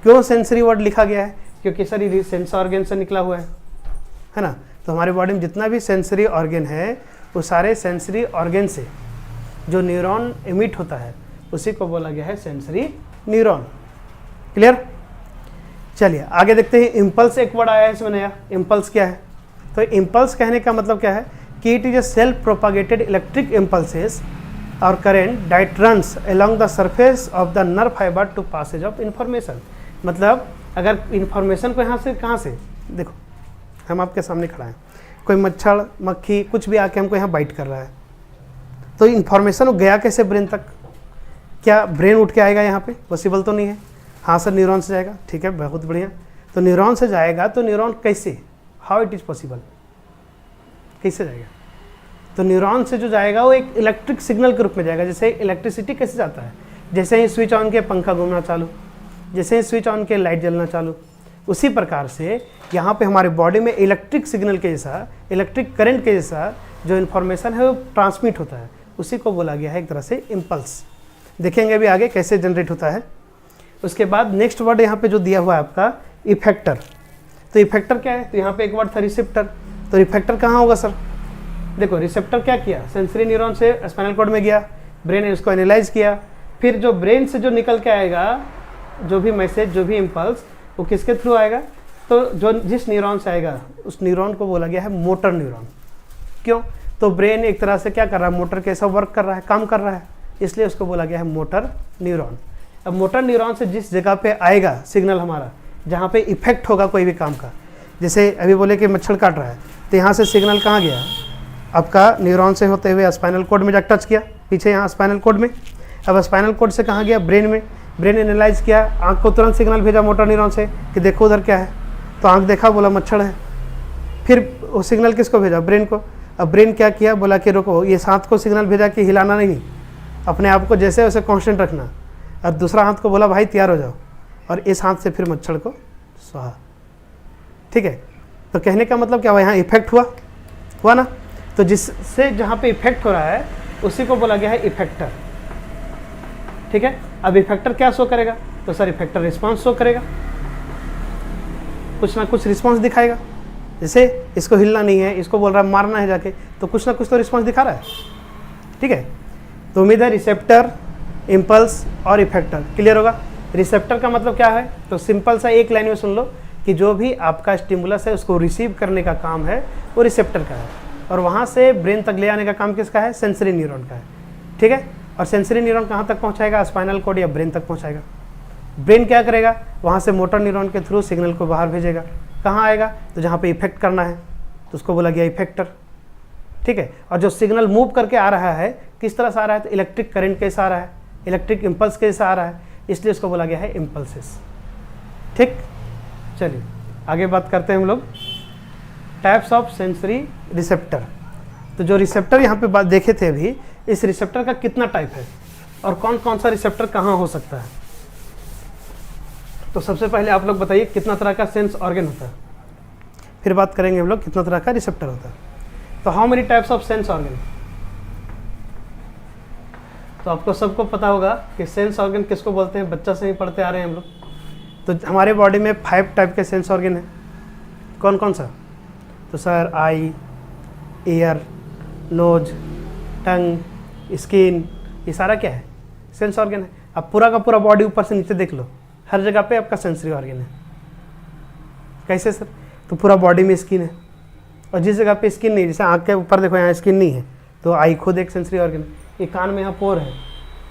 क्यों सेंसरी वर्ड लिखा गया है, क्योंकि सर ये सेंस ऑर्गन से निकला हुआ है ना। तो हमारे बॉडी में जितना भी सेंसरी ऑर्गन है वो सारे सेंसरी ऑर्गन से जो न्यूरॉन इमिट होता है उसी को बोला गया है सेंसरी न्यूरॉन। क्लियर? चलिए आगे देखते हैं। इम्पल्स एक वर्ड आया है इसमें नया, इम्पल्स क्या है। तो इम्पल्स कहने का मतलब क्या है कि it is a self propagated electric impulses और current that runs along the surface of the nerve fibre to Passage of information. मतलब अगर इंफॉर्मेशन को यहाँ से कहाँ से, देखो हम आपके सामने खड़ा है, कोई मच्छर मक्खी कुछ भी आके हमको यहाँ बाइट कर रहा है, तो इन्फॉर्मेशन गया कैसे ब्रेन तक, क्या ब्रेन उठ के आएगा यहाँ पे, पॉसिबल तो नहीं है। हाँ सर न्यूरॉन से जाएगा, ठीक है बहुत बढ़िया। तो न्यूरॉन से जाएगा तो न्यूरॉन कैसे, हाउ इट इज़ पॉसिबल, कैसे जाएगा। तो न्यूरॉन से जो जाएगा वो एक इलेक्ट्रिक सिग्नल के रूप में जाएगा। जैसे इलेक्ट्रिसिटी कैसे जाता है, जैसे ही स्विच ऑन के पंखा घूमना चालू, जैसे ही स्विच ऑन के लाइट जलना चालू, उसी प्रकार से यहाँ पे हमारे बॉडी में इलेक्ट्रिक सिग्नल के जैसा, इलेक्ट्रिक करंट के जैसा जो इन्फॉर्मेशन है वो ट्रांसमिट होता है, उसी को बोला गया है एक तरह से इम्पल्स। देखेंगे अभी आगे कैसे जनरेट होता है। उसके बाद नेक्स्ट वर्ड यहाँ पे जो दिया हुआ है आपका इफेक्टर। तो इफेक्टर क्या है, तो यहाँ पे एक वर्ड था रिसेप्टर। तो इफेक्टर कहाँ होगा सर, देखो रिसेप्टर क्या किया, सेंसरी न्यूरॉन से स्पाइनल कॉर्ड में गया, ब्रेन ने उसको एनालाइज किया, फिर जो ब्रेन से जो निकल के आएगा जो भी मैसेज, जो भी इम्पल्स, वो किसके थ्रू आएगा, तो जो जिस न्यूरॉन से आएगा उस न्यूरॉन को बोला गया है मोटर न्यूरॉन। क्यों, तो ब्रेन एक तरह से क्या कर रहा है, मोटर कैसा वर्क कर रहा है, काम कर रहा है, इसलिए उसको बोला गया है मोटर न्यूरॉन। अब मोटर न्यूरॉन से जिस जगह पे आएगा सिग्नल हमारा, जहाँ पे इफेक्ट होगा कोई भी काम का, जैसे अभी बोले कि मच्छर काट रहा है, तो यहाँ से सिग्नल कहाँ गया आपका, न्यूरॉन से होते हुए स्पाइनल कॉर्ड में जाकर टच किया, पीछे यहाँ स्पाइनल कॉर्ड में। अब स्पाइनल कॉर्ड से कहाँ गया, ब्रेन में, ब्रेन एनालाइज किया, आँख को तुरंत सिग्नल भेजा मोटर न्यूरॉन से कि देखो उधर क्या है, तो आँख देखा, बोला मच्छर है। फिर वो सिग्नल किसको भेजा, ब्रेन को। अब ब्रेन क्या किया, बोला कि रुको, ये हाथ को सिग्नल भेजा कि हिलाना नहीं, अपने आप को जैसे वैसे कांस्टेंट रखना, और दूसरा हाथ को बोला भाई तैयार हो जाओ, और इस हाथ से फिर मच्छर को स्वाहा। ठीक है, तो कहने का मतलब क्या हुआ, यहाँ इफेक्ट हुआ ना। तो जिससे जहाँ पे इफेक्ट हो रहा है उसी को बोला गया है इफेक्टर। ठीक है, अब इफेक्टर क्या शो करेगा? तो सर इफेक्टर रिस्पांस शो करेगा, कुछ ना कुछ रिस्पांस दिखाएगा। जैसे इसको हिलना नहीं है, इसको बोल रहा है मारना है जाके, तो कुछ ना कुछ तो रिस्पांस दिखा रहा है। ठीक है, तो उम्मीद है रिसेप्टर, इम्पल्स और इफेक्टर क्लियर होगा। रिसेप्टर का मतलब क्या है? तो सिंपल सा एक लाइन में सुन लो कि जो भी आपका स्टिमुलस है उसको रिसीव करने का काम है वो रिसेप्टर का है, और वहाँ से ब्रेन तक ले आने का काम किसका है? सेंसरी न्यूरॉन का है। ठीक है, और सेंसरी न्यूरॉन कहाँ तक पहुँचाएगा? स्पाइनल कॉर्ड या ब्रेन तक पहुँचाएगा। ब्रेन क्या करेगा? वहाँ से मोटर न्यूरॉन के थ्रू सिग्नल को बाहर भेजेगा। कहाँ आएगा? तो जहाँ पे इफेक्ट करना है तो उसको बोला गया इफेक्टर। ठीक है, और जो सिग्नल मूव करके आ रहा है किस तरह से आ रहा है? तो इलेक्ट्रिक करंट कैसा आ रहा है, इलेक्ट्रिक इम्पल्स कैसे आ रहा है, इसलिए उसको बोला गया है इम्पल्सेस। ठीक, चलिए आगे बात करते हैं हम लोग टाइप्स ऑफ सेंसरी रिसेप्टर। तो जो रिसेप्टर यहाँ पे बात देखे थे अभी, इस रिसेप्टर का कितना टाइप है और कौन कौन सा रिसेप्टर कहाँ हो सकता है? तो सबसे पहले आप लोग बताइए कितना तरह का सेंस ऑर्गन होता है, फिर बात करेंगे हम लोग कितना तरह का रिसेप्टर होता है। तो how many types of sense organ? तो आपको सबको पता होगा कि सेंस ऑर्गन किसको बोलते हैं, बच्चा से ही पढ़ते आ रहे हैं हम लोग। तो हमारे बॉडी में 5 टाइप के सेंस ऑर्गन हैं। कौन कौन सा? तो sir eye, ear, nose, tongue, skin, ये सारा क्या है? सेंस ऑर्गन है। अब पूरा का पूरा बॉडी ऊपर से नीचे देख लो, हर जगह पे आपका सेंसरी ऑर्गन है। कैसे सर? तो पूरा बॉडी में स्किन है, और जिस जगह पे स्किन नहीं, जैसे आँख के ऊपर देखो यहाँ स्किन नहीं है, तो आई खुद एक सेंसरी ऑर्गन है। ये कान में यहाँ पोर है,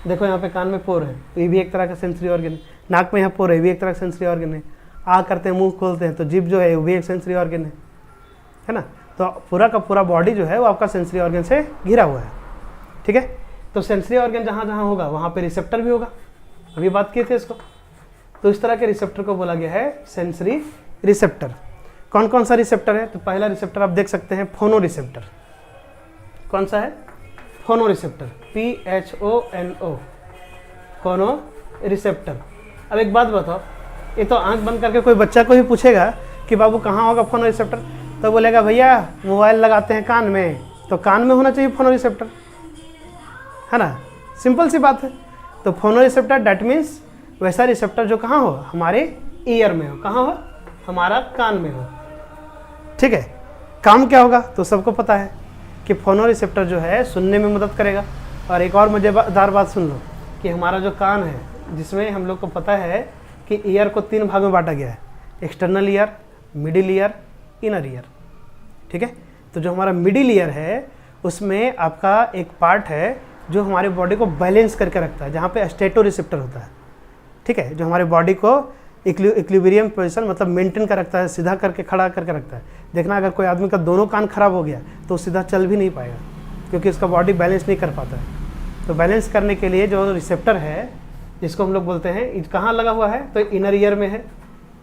देखो यहाँ पे कान में पोर है, तो ये भी एक तरह का सेंसरी ऑर्गन है। नाक में यहाँ पोर है, ये भी एक तरह का सेंसरी ऑर्गन है। आ करते हैं, मुंह खोलते हैं, तो जीभ जो है वो भी एक सेंसरी ऑर्गन है ना। तो पूरा का पूरा बॉडी जो है वो आपका सेंसरी ऑर्गन से घिरा हुआ है। ठीक है, तो सेंसरी ऑर्गन जहाँ जहाँ होगा वहाँ पे रिसेप्टर भी होगा, अभी बात किए थे इसको। तो इस तरह के रिसेप्टर को बोला गया है सेंसरी रिसेप्टर। कौन कौन सा रिसेप्टर है? तो पहला रिसेप्टर आप देख सकते हैं फोनो रिसेप्टर। कौन सा है? फोनो रिसेप्टर, PHONO, फोनो रिसेप्टर। अब एक बात बताओ, ये तो आंख बंद करके कोई बच्चा को भी पूछेगा कि बाबू कहाँ होगा फोनो रिसेप्टर, तो बोलेगा भैया मोबाइल लगाते हैं कान में, तो कान में होना चाहिए फोनो रिसेप्टर, है ना। सिंपल सी बात है। तो फोनो रिसेप्टर डैट मीन्स वैसा रिसेप्टर जो कहाँ हो? हमारे ईयर में हो। कहाँ हो? हमारा कान में हो। ठीक है, काम क्या होगा? तो सबको पता है कि फोनो रिसेप्टर जो है सुनने में मदद करेगा। और एक और मज़ेदार बात सुन लो कि हमारा जो कान है, जिसमें हम लोग को पता है कि ईयर को 3 भाग में बांटा गया है, external ear, middle ear, inner ear. ठीक है, तो जो हमारा मिडिल ईयर है उसमें आपका एक पार्ट है जो हमारे बॉडी को बैलेंस करके रखता है, जहाँ पे स्टेटो रिसेप्टर होता है। ठीक है, जो हमारे बॉडी को इक्विलिब्रियम पोजीशन मतलब मेंटेन कर रखता है, सीधा करके खड़ा करके रखता है। देखना अगर कोई आदमी का दोनों कान खराब हो गया तो सीधा चल भी नहीं पाएगा, क्योंकि उसका बॉडी बैलेंस नहीं कर पाता है। तो बैलेंस करने के लिए जो रिसेप्टर है, जिसको हम लोग बोलते हैं, कहाँ लगा हुआ है? तो इनर ईयर में है।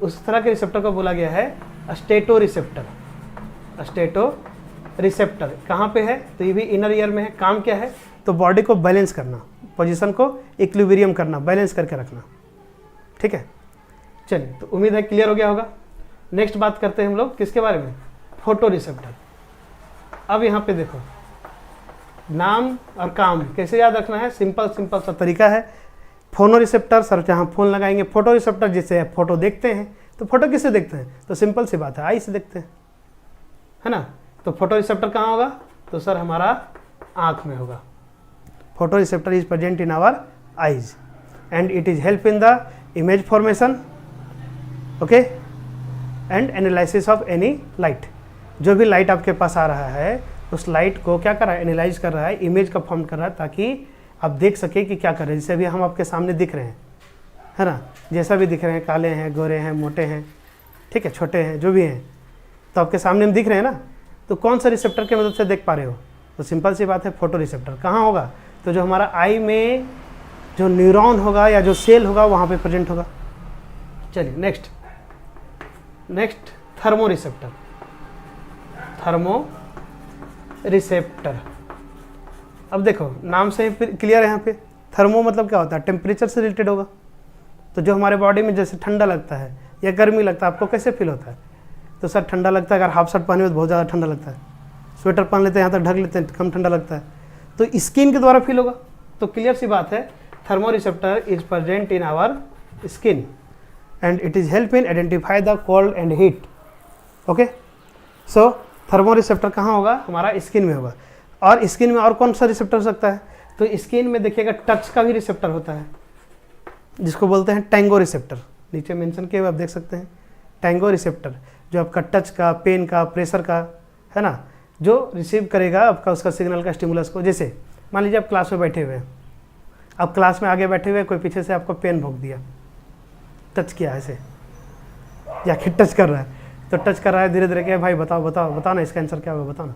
उस तरह के रिसेप्टर को बोला गया है स्टेटो रिसेप्टर। स्टेटो रिसेप्टर कहाँ पे है? तो ये भी इनर ईयर में है। काम क्या है? तो बॉडी को बैलेंस करना, पोजीशन को इक्विलिब्रियम करना, बैलेंस करके रखना। ठीक है, चलिए, तो उम्मीद है क्लियर हो गया होगा। नेक्स्ट बात करते हैं हम लोग किसके बारे में? Photo receptor. अब यहाँ पे देखो, नाम और काम कैसे याद रखना है? सिंपल सा तरीका है। फोनो रिसेप्टर सर जहाँ फोन लगाएंगे, फोटो रिसेप्टर जिससे फोटो देखते हैं। तो फोटो किससे देखते हैं? तो सिंपल सी बात है, आई से देखते हैं, है ना। तो फोटो रिसेप्टर कहाँ होगा? तो सर हमारा आँख में होगा। Photoreceptor is present in our eyes and it is help in the image formation, okay, and analysis of any light. जो भी लाइट आपके पास आ रहा है उस लाइट को क्या कर रहा है? एनालाइज कर रहा है, इमेज का फॉर्म कर रहा है, ताकि आप देख सके कि क्या कर रहे हैं। जैसे अभी हम आपके सामने दिख रहे हैं, है ना, जैसा भी दिख रहे हैं, काले हैं, गोरे हैं, मोटे हैं, ठीक है, छोटे हैं, जो भी हैं, तो आपके सामने हम दिख रहे हैं ना। तो कौन सा रिसेप्टर की मदद से देख पा रहे हो? तो सिंपल सी बात है, फोटो रिसेप्टर। कहाँ होगा? तो जो हमारा आई में जो न्यूरॉन होगा या जो सेल होगा वहाँ पे प्रेजेंट होगा। चलिए next thermo receptor. Thermo receptor, अब देखो नाम से ही क्लियर है यहाँ पे। थर्मो मतलब क्या होता है? टेम्परेचर से रिलेटेड होगा। तो जो हमारे बॉडी में जैसे ठंडा लगता है या गर्मी लगता है, आपको कैसे फील होता है? तो सर ठंडा लगता है, अगर हाफ शर्ट पहने हो तो बहुत ज़्यादा ठंडा लगता है, स्वेटर पहन लेते हैं यहाँ तक ढक लेते हैं, कम ठंडा लगता है। तो स्किन के द्वारा फील होगा। तो क्लियर सी बात है, thermoreceptor is present in our skin and it is help in identify the cold and heat. Okay, so thermoreceptor कहाँ होगा? हमारा स्किन में होगा। और स्किन में और कौन सा रिसेप्टर हो सकता है? तो स्किन में देखिएगा टच का भी रिसेप्टर होता है, जिसको बोलते हैं टैंगो रिसेप्टर। नीचे मेंशन किए हुए आप देख सकते हैं, टैंगो रिसेप्टर, जो आपका टच का, पेन का, प्रेशर का, है ना, जो रिसीव करेगा आपका उसका सिग्नल का स्टिमुलस को। जैसे मान लीजिए आप क्लास में बैठे हुए हैं, आप क्लास में आगे बैठे हुए, कोई पीछे से आपको पेन भोंक दिया, टच किया ऐसे, या फिर टच कर रहा है, तो टच कर रहा है धीरे धीरे, क्या भाई बताओ बताओ बताओ ना, इसका आंसर क्या होगा, बताओ ना।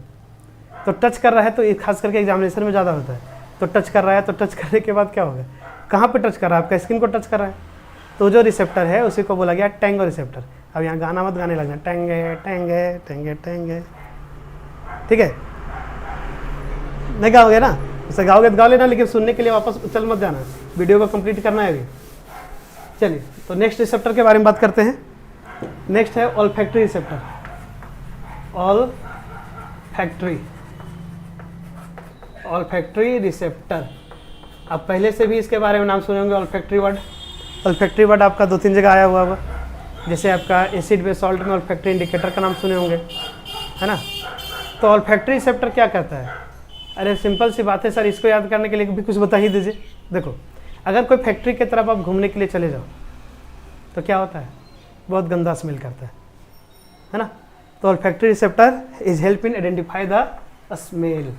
तो टच कर रहा है, तो ये खास करके एग्जामिनेशन में ज़्यादा होता है। तो टच कर रहा है, तो टच करने के बाद क्या होगा? कहाँ पे टच कर रहा है? आपका स्किन को टच कर रहा है। तो जो रिसेप्टर है उसी को बोला गया टैंगो रिसेप्टर। अब यहाँ गाना मत गाने लगना, टेंगे टेंगे टेंगे टेंगे, ठीक है, नहीं गाओगे ना? उसे गाओगे तो गा लेना, लेकिन सुनने के लिए वापस चल मत जाना, वीडियो को कंप्लीट करना है अभी। चलिए, तो नेक्स्ट रिसेप्टर के बारे में बात करते हैं। नेक्स्ट है ऑल्फैक्टरी रिसेप्टर। ऑल्फैक्टरी रिसेप्टर, आप पहले से भी इसके बारे में नाम सुने होंगे, ऑल्फैक्टरी वर्ड। ऑल्फैक्टरी वर्ड आपका 2-3 जगह आया हुआ होगा, जैसे आपका एसिड बेस सॉल्ट में ऑल्फैक्टरी इंडिकेटर का नाम सुने होंगे, है ना। तो ऑल्फैक्टरी रिसेप्टर क्या करता है? अरे सिंपल सी बात है सर, इसको याद करने के लिए भी कुछ बता ही दीजिए। देखो, अगर कोई फैक्ट्री की तरफ आप घूमने के लिए चले जाओ तो क्या होता है? बहुत गंदा स्मेल करता है ना। तो olfactory receptor is help in identify the smell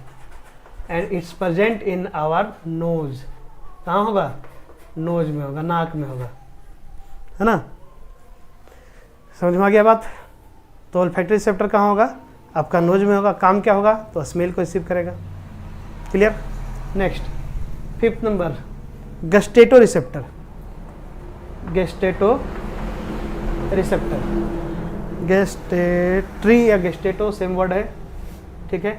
and it's present in our nose. कहाँ होगा? नोज में होगा, नाक में होगा, है ना। समझ में आ गया बात? तो ऑल्फैक्टरी रिसेप्टर कहाँ होगा? आपका नोज में होगा। काम क्या होगा? तो स्मेल को रिसीव करेगा। Clear? Next, 5th number, gustato receptor. Gustato receptor, gustatory या गेस्टेटो सेम वर्ड है, ठीक है।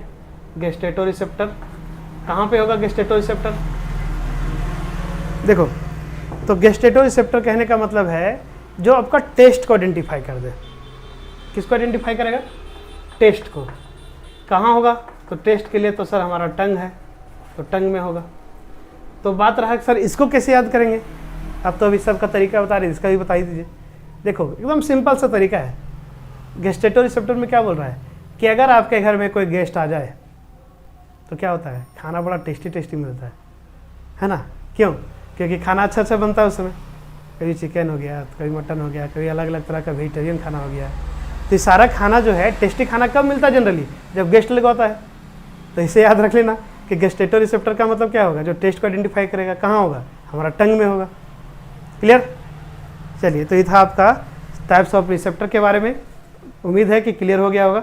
गेस्टेटो रिसेप्टर कहाँ पे होगा? गेस्टेटो रिसेप्टर, देखो, तो गेस्टेटो रिसेप्टर कहने का मतलब है जो आपका टेस्ट को आइडेंटिफाई कर दे। किसको आइडेंटिफाई करेगा? टेस्ट को। कहाँ होगा? तो टेस्ट के लिए तो सर हमारा टंग है, तो टंग में होगा। तो बात रहा कि सर इसको कैसे याद करेंगे? आप तो अभी सबका तरीका बता रहे हैं, इसका भी बता ही दीजिए। देखो, एकदम सिंपल सा तरीका है। गेस्टेटो रिसेप्टर में क्या बोल रहा है कि अगर आपके घर में कोई गेस्ट आ जाए तो क्या होता है? खाना बड़ा टेस्टी टेस्टी मिलता है ना। क्यों? क्योंकि खाना अच्छा अच्छा बनता है उस समय। कभी चिकन हो गया, कभी मटन हो गया, कभी अलग अलग तरह का वेजिटेरियन खाना हो गया। तो ये सारा खाना जो है टेस्टी खाना कब मिलता है? जनरली जब गेस्ट लोग आता है। तो इसे याद रख लेना कि गेस्टेटो रिसेप्टर का मतलब क्या होगा? जो टेस्ट को आइडेंटिफाई करेगा। कहाँ होगा? हमारा टंग में होगा। क्लियर? चलिए, तो ये था आपका टाइप्स ऑफ रिसेप्टर के बारे में। उम्मीद है कि क्लियर हो गया होगा।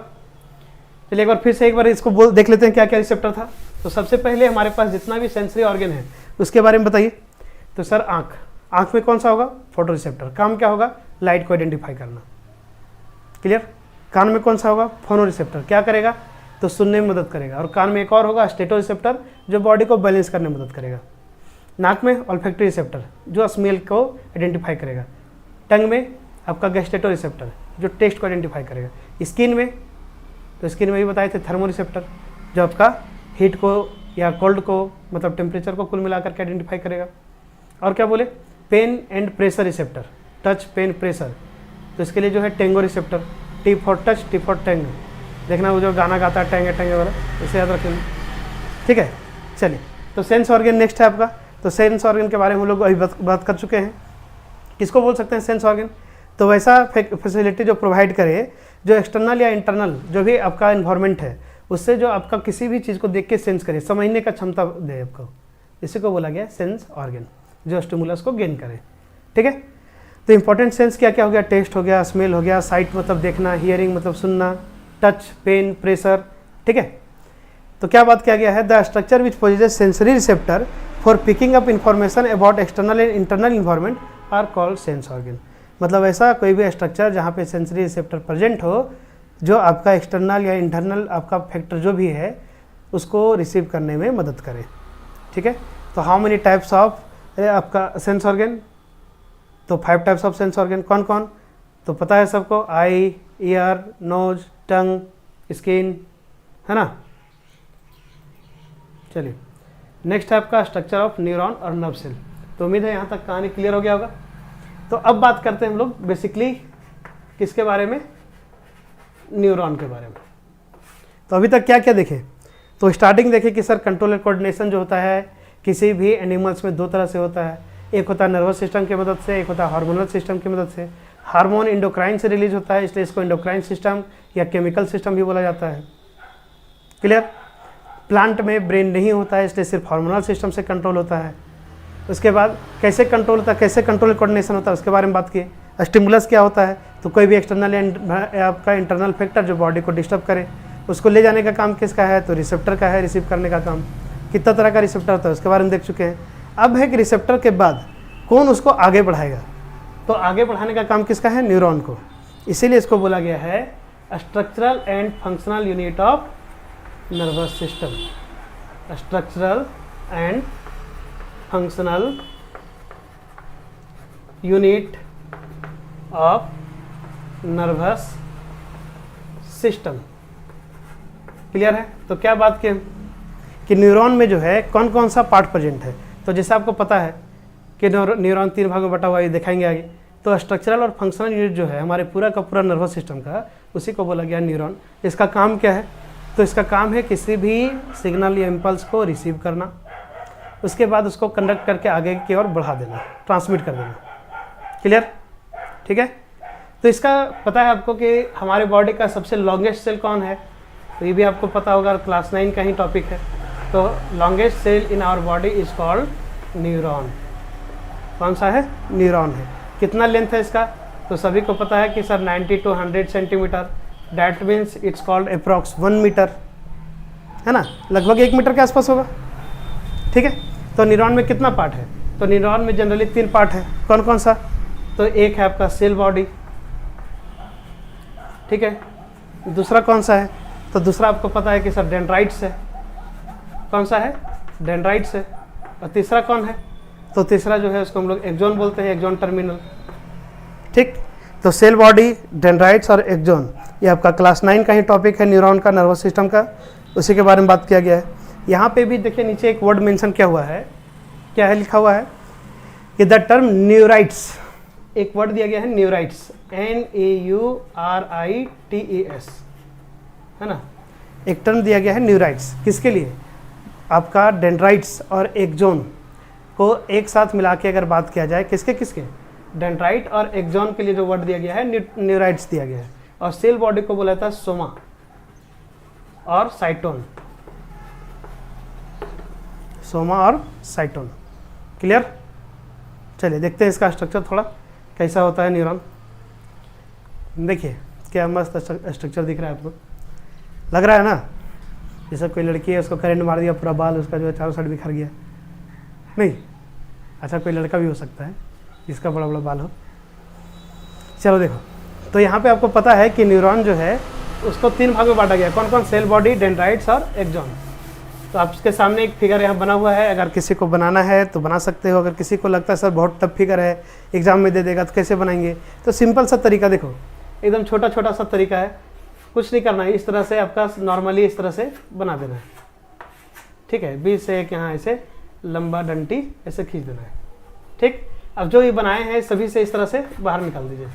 चलिए एक बार फिर से एक बार इसको देख लेते हैं क्या क्या रिसेप्टर था। तो सबसे पहले हमारे पास जितना भी सेंसरी ऑर्गन है उसके बारे में बताइए। तो सर आँख में कौन सा होगा? Photo receptor. काम क्या होगा? लाइट को आइडेंटिफाई करना। क्लियर? कान में कौन सा होगा? फोनो रिसेप्टर। क्या करेगा? तो सुनने में मदद करेगा। और कान में एक और होगा स्टेटो रिसेप्टर, जो बॉडी को बैलेंस करने में मदद करेगा। नाक में ऑल्फैक्टरी रिसेप्टर, जो स्मेल को आइडेंटिफाई करेगा। टंग में आपका गस्टेटो रिसेप्टर, जो टेस्ट को आइडेंटिफाई करेगा। स्किन में, तो स्किन में भी बताए थे थर्मो रिसेप्टर, जो आपका हीट को या कोल्ड को, मतलब टेम्परेचर को कुल मिलाकर के आइडेंटिफाई करेगा। और क्या बोले? Pain and pressure receptor, touch, pain, pressure. तो इसके लिए जो है tango receptor, T for touch, T for tang. देखना वो जो गाना गाता है टेंगे टेंगे वाला, इसे याद रखेंगे। ठीक है, चलिए। तो सेंस ऑर्गन नेक्स्ट है आपका। तो सेंस ऑर्गन के बारे में हम लोग अभी बात कर चुके हैं। किसको बोल सकते हैं सेंस ऑर्गन? तो वैसा फैसिलिटी जो प्रोवाइड करे, जो एक्सटर्नल या इंटरनल जो भी आपका इन्वायरमेंट है, उससे जो आपका किसी भी चीज़ को देख के सेंस करे, समझने का क्षमता दे आपको, इसी को बोला गया सेंस ऑर्गन, जो स्टिमुलस को गेन करे। ठीक है, तो इंपॉर्टेंट सेंस क्या क्या हो गया? टेस्ट हो गया, स्मेल हो गया, साइट मतलब देखना, हियरिंग मतलब सुनना, टच, पेन, प्रेशर। ठीक है, तो क्या बात किया गया है? The structure which possesses sensory receptor for picking up information about external and internal environment are called sense organ. मतलब ऐसा कोई भी स्ट्रक्चर जहाँ पे सेंसरी रिसेप्टर प्रेजेंट हो, जो आपका एक्सटर्नल या इंटरनल आपका फैक्टर जो भी है उसको रिसीव करने में मदद करे। ठीक है, तो हाउ मेनी टाइप्स ऑफ आपका सेंस ऑर्गन? तो 5 टाइप्स ऑफ सेंस ऑर्गन। कौन कौन? तो पता है सबको, आई, ईयर, नोज, टंग, स्किन, है ना। चलिए। नेक्स्ट है आपका स्ट्रक्चर ऑफ न्यूरॉन और नर्व सेल। तो उम्मीद है यहाँ तक कहानी क्लियर हो गया होगा। तो अब बात करते हैं हम लोग बेसिकली किसके बारे में, न्यूरॉन के बारे में। तो अभी तक क्या क्या देखे, तो स्टार्टिंग देखे कि सर कंट्रोल एंड कोऑर्डिनेशन जो होता है किसी भी एनिमल्स में दो तरह से होता है, एक होता है नर्वस सिस्टम की मदद से, एक होता है हार्मोनल सिस्टम की मदद से। हार्मोन इंडोक्राइन से रिलीज होता है, इसलिए इसको इंडोक्राइन सिस्टम या केमिकल सिस्टम भी बोला जाता है। क्लियर। प्लांट में ब्रेन नहीं होता है, इसलिए सिर्फ हार्मोनल सिस्टम से कंट्रोल होता है। उसके बाद कैसे कंट्रोल होता है, कैसे कंट्रोल कोऑर्डिनेशन होता है, उसके बारे में बात किए। स्टिमुलस क्या होता है, तो कोई भी एक्सटर्नल या आपका इंटरनल फैक्टर जो बॉडी को डिस्टर्ब करे उसको ले जाने का काम किसका है, तो रिसेप्टर का है, रिसीव करने का काम। कितना तरह का रिसेप्टर होता है उसके बारे में देख चुके हैं। अब है कि रिसेप्टर के बाद कौन उसको आगे बढ़ाएगा, तो आगे बढ़ाने का काम किसका है, न्यूरॉन को। इसीलिए इसको बोला गया है structural and functional unit of nervous system. Structural and functional unit of nervous system. Clear है। तो क्या बात की कि न्यूरॉन में जो है कौन कौन सा पार्ट प्रेजेंट है। तो जैसे आपको पता है कि न्यूरॉन 3 भागों में बटा हुआ है, दिखाएंगे आगे। तो स्ट्रक्चरल और फंक्शनल यूनिट जो है हमारे पूरा का पूरा नर्वस सिस्टम का, उसी को बोला गया न्यूरॉन। इसका काम क्या है, तो इसका काम है किसी भी सिग्नल या इम्पल्स को रिसीव करना, उसके बाद उसको कंडक्ट करके आगे की ओर बढ़ा देना, ट्रांसमिट कर देना। क्लियर। ठीक है। तो इसका पता है आपको कि हमारे बॉडी का सबसे लॉन्गेस्ट सेल कौन है, तो ये भी आपको पता होगा, क्लास 9 का ही टॉपिक है। तो longest cell in our body is called neuron. कौन सा है, न्यूरॉन है। कितना लेंथ है इसका, तो सभी को पता है कि sir 90 to 100 centimetre, that means it's called approx 1 metre, है ना, लगभग 1 मीटर के आसपास होगा। ठीक है। तो न्यूरॉन में कितना पार्ट है, तो न्यूरॉन में जनरली 3 पार्ट है। कौन कौन सा, तो एक है आपका सेल बॉडी, ठीक है। दूसरा कौन सा है, तो दूसरा आपको पता है कि सर डेंड्राइट्स है। कौन सा है, डेंड्राइट्स है। और तीसरा कौन है, तो तीसरा जो है उसको हम लोग एक्सोन बोलते हैं, एक्सोन टर्मिनल। ठीक। तो सेल बॉडी, डेंड्राइट्स और एक्सोन, ये आपका क्लास 9 का ही टॉपिक है, न्यूरॉन का, नर्वस सिस्टम का, उसी के बारे में बात किया गया है। यहाँ पे भी देखिए नीचे एक वर्ड मेंशन किया हुआ है, क्या है, लिखा हुआ है कि द टर्म न्यूराइट्स, एक वर्ड दिया गया है न्यूराइट्स, NAURITES, है ना, एक टर्म दिया गया है न्यूराइट्स। किसके लिए, आपका डेंड्राइट्स और एक्सोन को एक साथ मिला के अगर बात किया जाए, किसके किसके, डेंड्राइट और एक्सोन के लिए जो वर्ड दिया गया है न्यूराइट्स दिया गया है। और सेल बॉडी को बोला था सोमा और साइटोन, सोमा और साइटोन। क्लियर। चलिए देखते हैं इसका स्ट्रक्चर थोड़ा कैसा होता है न्यूरॉन। देखिए क्या मस्त स्ट्रक्चर दिख रहा है आपको, लग रहा है ना, जैसे कोई लड़की है उसको करंट मार दिया, पूरा बाल उसका जो है चारों साइड बिखर गया। नहीं, अच्छा कोई लड़का भी हो सकता है जिसका बड़ा बड़ा बाल हो। चलो देखो, तो यहाँ पे आपको पता है कि न्यूरॉन जो है उसको 3 भाग में बांटा गया। कौन कौन, सेल बॉडी, डेंड्राइट्स और एक्सोन। तो आपके सामने एक फिगर यहाँ बना हुआ है, अगर किसी को बनाना है तो बना सकते हो। अगर किसी को लगता है सर बहुत टफ फिगर है, एग्जाम में दे देगा, तो कैसे बनाएंगे, तो सिंपल सा तरीका देखो, एकदम छोटा छोटा सा तरीका है, कुछ नहीं करना है, इस तरह से आपका नॉर्मली इस तरह से बना देना है। ठीक है। बीच से एक यहाँ ऐसे लंबा डंटी ऐसे खींच देना है। ठीक। अब जो ये बनाए हैं सभी से इस तरह से बाहर निकाल दीजिए।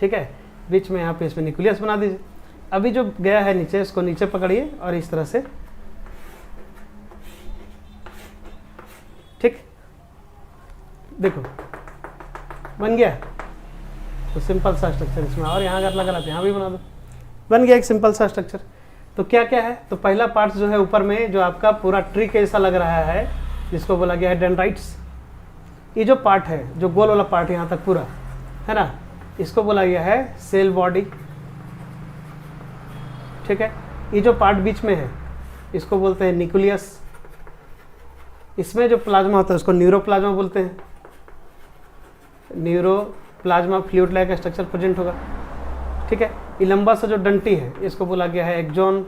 ठीक है। बीच में यहाँ पे इसमें न्यूक्लियस बना दीजिए। अभी जो गया है नीचे, इसको नीचे पकड़िए और इस तरह से, ठीक, देखो बन गया। तो सिंपल सा स्ट्रक्चर इसमें, और यहाँ अगर लगा रहा तो यहाँ भी बना दो, बन गया एक सिंपल सा स्ट्रक्चर। तो क्या क्या है, तो पहला पार्ट जो है ऊपर में जो आपका पूरा ट्री के जैसा लग रहा है, जिसको बोला गया है डेंड्राइट्स। ये जो पार्ट है, जो गोल वाला पार्ट यहाँ तक पूरा है ना, इसको बोला गया है सेल बॉडी। ठीक है। ये जो पार्ट बीच में है इसको बोलते हैं न्यूक्लियस। इसमें जो प्लाज्मा होता है उसको न्यूरोप्लाज्मा बोलते हैं। न्यूरोप्लाज्मा फ्लूइड लाइक स्ट्रक्चर प्रेजेंट होगा। ठीक है। ये लंबा सा जो डंटी है इसको बोला गया है एक्सोन।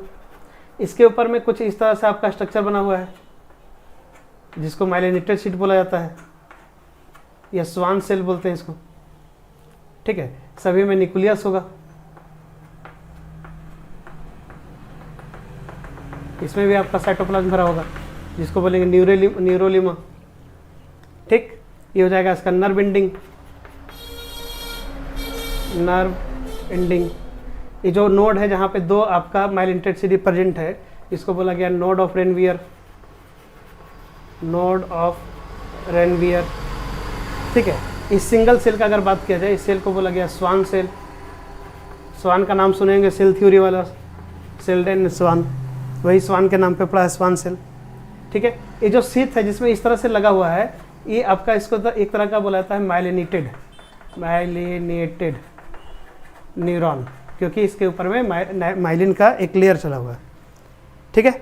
इसके ऊपर में कुछ इस तरह से आपका स्ट्रक्चर बना हुआ है जिसको माइलिनेटेड शीट बोला जाता है, या स्वान सेल बोलते हैं इसको। ठीक है। सभी में न्यूक्लियस होगा। इसमें भी आपका साइटोप्लाज्म भरा होगा, जिसको बोलेंगे न्यूरोलिमा। ठीक, ये हो जाएगा इसका नर्व एंडिंग। ये जो नोड है जहाँ पे दो आपका माइलिनेटेड सीडी प्रेजेंट है, इसको बोला गया नोड ऑफ रेनवियर। ठीक है, इस सिंगल सेल का अगर बात किया जाए, इस सेल को बोला गया स्वान सेल। स्वान का नाम सुनेंगे, सेल थ्योरी वाला सेल्डेन स्वान, वही स्वान के नाम पे पड़ा है स्वान सेल। ठीक है, ये जो शीथ है जिसमें इस तरह से लगा हुआ है, ये आपका इसको तो एक तरह का बोला जाता है माइलिनेटेड न्यूरॉन, क्योंकि इसके ऊपर में माइलिन का एक लेयर चला हुआ है। ठीक है,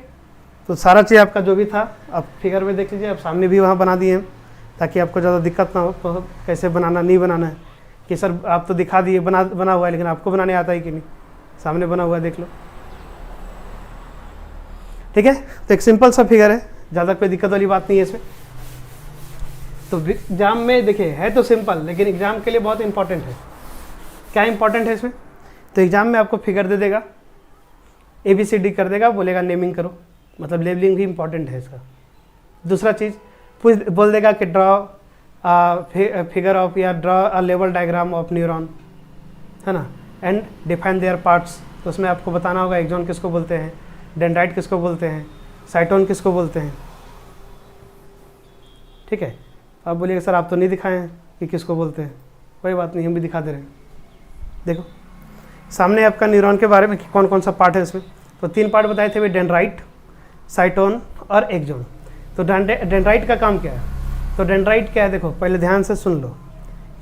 तो सारा चीज़ आपका जो भी था आप फिगर में देख लीजिए, आप सामने भी वहाँ बना दिए हैं ताकि आपको ज़्यादा दिक्कत ना हो। तो कैसे बनाना नहीं बनाना है कि सर आप तो दिखा दिए बना हुआ है, लेकिन आपको बनाने आता है कि नहीं, सामने बना हुआ है देख लो। ठीक है, तो एक सिंपल सा फिगर है, ज़्यादा कोई दिक्कत वाली बात नहीं है इसमें। तो एग्जाम में देखिए है तो सिंपल, लेकिन एग्जाम के लिए बहुत इंपॉर्टेंट है। क्या इंपॉर्टेंट है इसमें? तो एग्जाम में आपको फिगर दे देगा, ABCD कर देगा, बोलेगा नेमिंग करो, मतलब लेबलिंग भी इंपॉर्टेंट है इसका। दूसरा चीज़ बोल देगा कि ड्रॉ फिगर ऑफ या draw a level diagram of neuron, है ना, एंड डिफाइन देयर पार्ट्स। तो उसमें आपको बताना होगा एक्सॉन किसको बोलते हैं, डेंड्राइट किसको बोलते हैं, साइटोन किसको बोलते हैं। ठीक है, आप बोलिएगा सर आप तो नहीं दिखाए हैं कि किसको बोलते हैं, कोई बात नहीं, हम भी दिखा दे रहे हैं। देखो सामने आपका न्यूरॉन के बारे में कि कौन कौन सा पार्ट है इसमें। तो 3 पार्ट बताए थे, वे डेंड्राइट, साइटोन और एक्सॉन। तो डेंड्राइट का काम क्या है? तो डेंड्राइट क्या है, देखो पहले ध्यान से सुन लो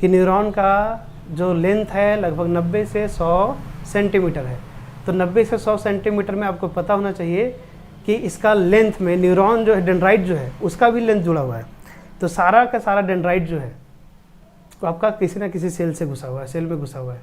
कि न्यूरॉन का जो लेंथ है लगभग 90 से 100 सेंटीमीटर है। तो 90 से 100 सेंटीमीटर में आपको पता होना चाहिए कि इसका लेंथ में न्यूरॉन जो है, डेंड्राइट जो है उसका भी लेंथ जुड़ा हुआ है। तो सारा का सारा डेंड्राइट जो है तो आपका किसी ना किसी सेल से घुसा हुआ है, सेल में घुसा हुआ है।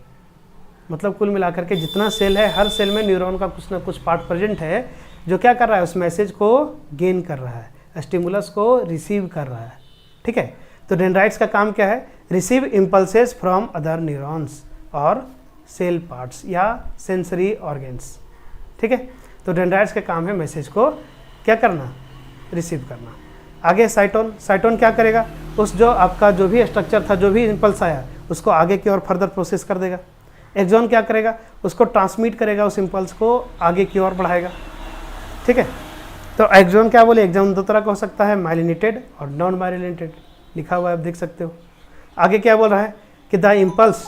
मतलब कुल मिलाकर के जितना सेल है, हर सेल में न्यूरॉन का कुछ ना कुछ पार्ट प्रेजेंट है जो क्या कर रहा है, उस मैसेज को गेन कर रहा है, स्टिमुलस को रिसीव कर रहा है। ठीक है, तो डेंड्राइट्स का काम क्या है, receive impulses from other neurons और सेल पार्ट्स या सेंसरी ऑर्गेन्स। ठीक है, तो डेंड्राइट्स का काम है मैसेज को क्या करना, रिसीव करना। आगे साइटोन, साइटोन क्या करेगा, उस जो आपका जो भी स्ट्रक्चर था, जो भी इम्पल्स आया उसको आगे की ओर फर्दर प्रोसेस कर देगा। एक्सॉन क्या करेगा, उसको ट्रांसमिट करेगा, उस इम्पल्स को आगे की ओर बढ़ाएगा। ठीक है, तो एक्सॉन क्या बोले, एक्सॉन 2 तरह का हो सकता है, माइलिनेटेड और नॉन माइलिनेटेड, लिखा हुआ है आप देख सकते हो। आगे क्या बोल रहा है कि द इम्पल्स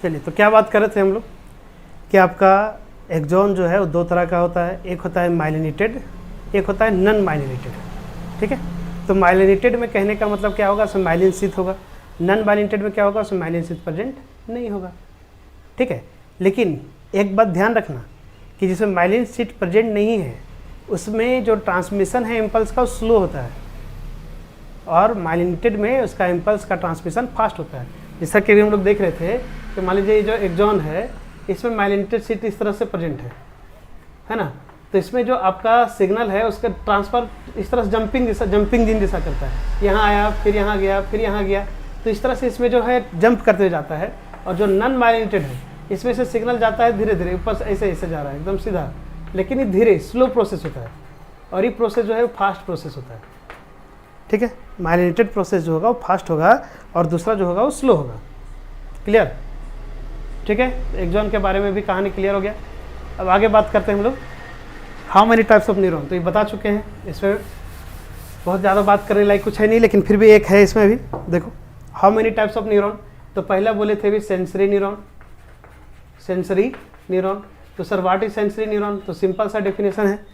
चलिए, तो क्या बात कर रहे थे हम लोग कि आपका एक्सॉन जो है वो 2 तरह का होता है, एक होता है माइलिनेटेड, एक होता है नॉन माइलिनेटेड। ठीक है, तो माइलिनेटेड में कहने का मतलब क्या होगा, उसमें माइलिन शीथ होगा। नॉन माइलिनेटेड में क्या होगा, उसमें माइलिन शीथ प्रेजेंट नहीं होगा। ठीक है, लेकिन एक बात ध्यान रखना कि जिसमें माइलिन शीथ प्रेजेंट नहीं है उसमें जो ट्रांसमिशन है इम्पल्स का वो स्लो होता है, और माइलिनेटेड में उसका इम्पल्स का ट्रांसमिशन फास्ट होता है। जैसा कि हम लोग देख रहे थे कि मान लीजिए जो एक्सॉन है इसमें माइलिनेटेड शीथ इस तरह से प्रेजेंट है ना, तो इसमें जो आपका सिग्नल है उसका ट्रांसफ़र इस तरह से जंपिंग जिन जैसा करता है, यहाँ आया फिर यहाँ गया फिर यहाँ गया, तो इस तरह से इसमें जो है जंप करते हुए जाता है। और जो नॉन माइलिनेटेड है इसमें से सिग्नल जाता है धीरे धीरे ऊपर से, ऐसे ऐसे जा रहा है एकदम सीधा, लेकिन ये धीरे स्लो प्रोसेस होता है, और ये प्रोसेस जो है वो फास्ट प्रोसेस होता है। ठीक है, माइलिनेटेड प्रोसेस जो होगा वो फास्ट होगा और दूसरा जो होगा वो स्लो होगा। क्लियर? ठीक है, एक्सॉन के बारे में भी कहानी क्लियर हो गया। अब आगे बात करते हैं हम लोग how many types of neuron. तो ये बता चुके हैं, इसमें बहुत ज़्यादा बात करने लायक कुछ है नहीं, लेकिन फिर भी एक है इसमें भी। देखो how many types of neuron, तो पहला बोले थे भी सेंसरी न्यूरॉन। तो sir what is sensory neuron, तो सिंपल सा डेफिनेशन है,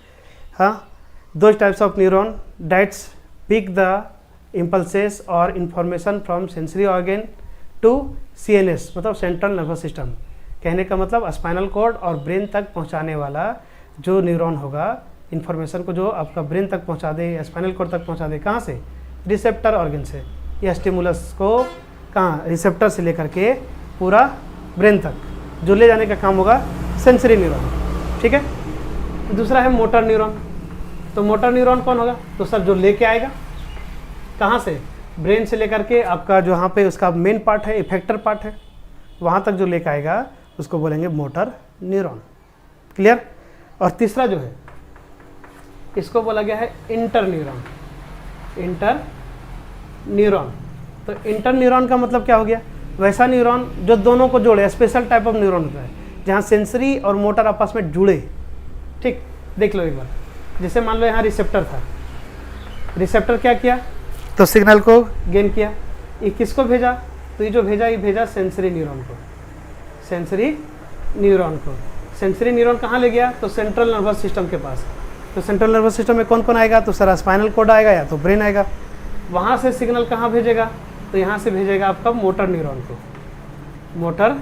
हाँ, दो types of neuron that's pick the impulses और information from sensory organ to CNS, मतलब सेंट्रल नर्वस सिस्टम। कहने का मतलब स्पाइनल कॉर्ड और ब्रेन तक पहुंचाने वाला जो न्यूरॉन होगा, इन्फॉर्मेशन को जो आपका ब्रेन तक पहुंचा दे या स्पाइनल कॉर्ड तक पहुंचा दे, कहाँ से, रिसेप्टर ऑर्गन से, या स्टिमुलस को कहाँ, रिसेप्टर से लेकर के पूरा ब्रेन तक जो ले जाने का काम होगा सेंसरी न्यूरॉन। ठीक है, दूसरा है मोटर न्यूरॉन। तो मोटर न्यूरॉन कौन होगा, तो सर जो लेके आएगा, कहाँ से, ब्रेन से लेकर के आपका जो यहाँ पे उसका मेन पार्ट है, इफेक्टर पार्ट है, वहाँ तक जो लेकर आएगा उसको बोलेंगे मोटर न्यूरॉन। क्लियर। और तीसरा जो है इसको बोला गया है इंटर न्यूरॉन। इंटर न्यूरॉन, तो इंटर न्यूरॉन का मतलब क्या हो गया, वैसा न्यूरॉन जो दोनों को जोड़े, स्पेशल टाइप ऑफ न्यूरॉन होता है जहाँ सेंसरी और मोटर आपस में जुड़े। ठीक, देख लो एक बार, जैसे मान लो यहाँ रिसेप्टर था, रिसेप्टर क्या किया तो सिग्नल को गेन किया, ये किसको भेजा, तो ये जो भेजा ये भेजा सेंसरी न्यूरॉन को, सेंसरी न्यूरॉन को। सेंसरी न्यूरॉन कहाँ ले गया, तो सेंट्रल नर्वस सिस्टम के पास। तो सेंट्रल नर्वस सिस्टम में कौन कौन आएगा, तो सारा स्पाइनल कोड आएगा या तो ब्रेन आएगा। वहाँ से सिग्नल कहाँ भेजेगा, तो यहाँ से भेजेगा आपका मोटर न्यूरॉन को, मोटर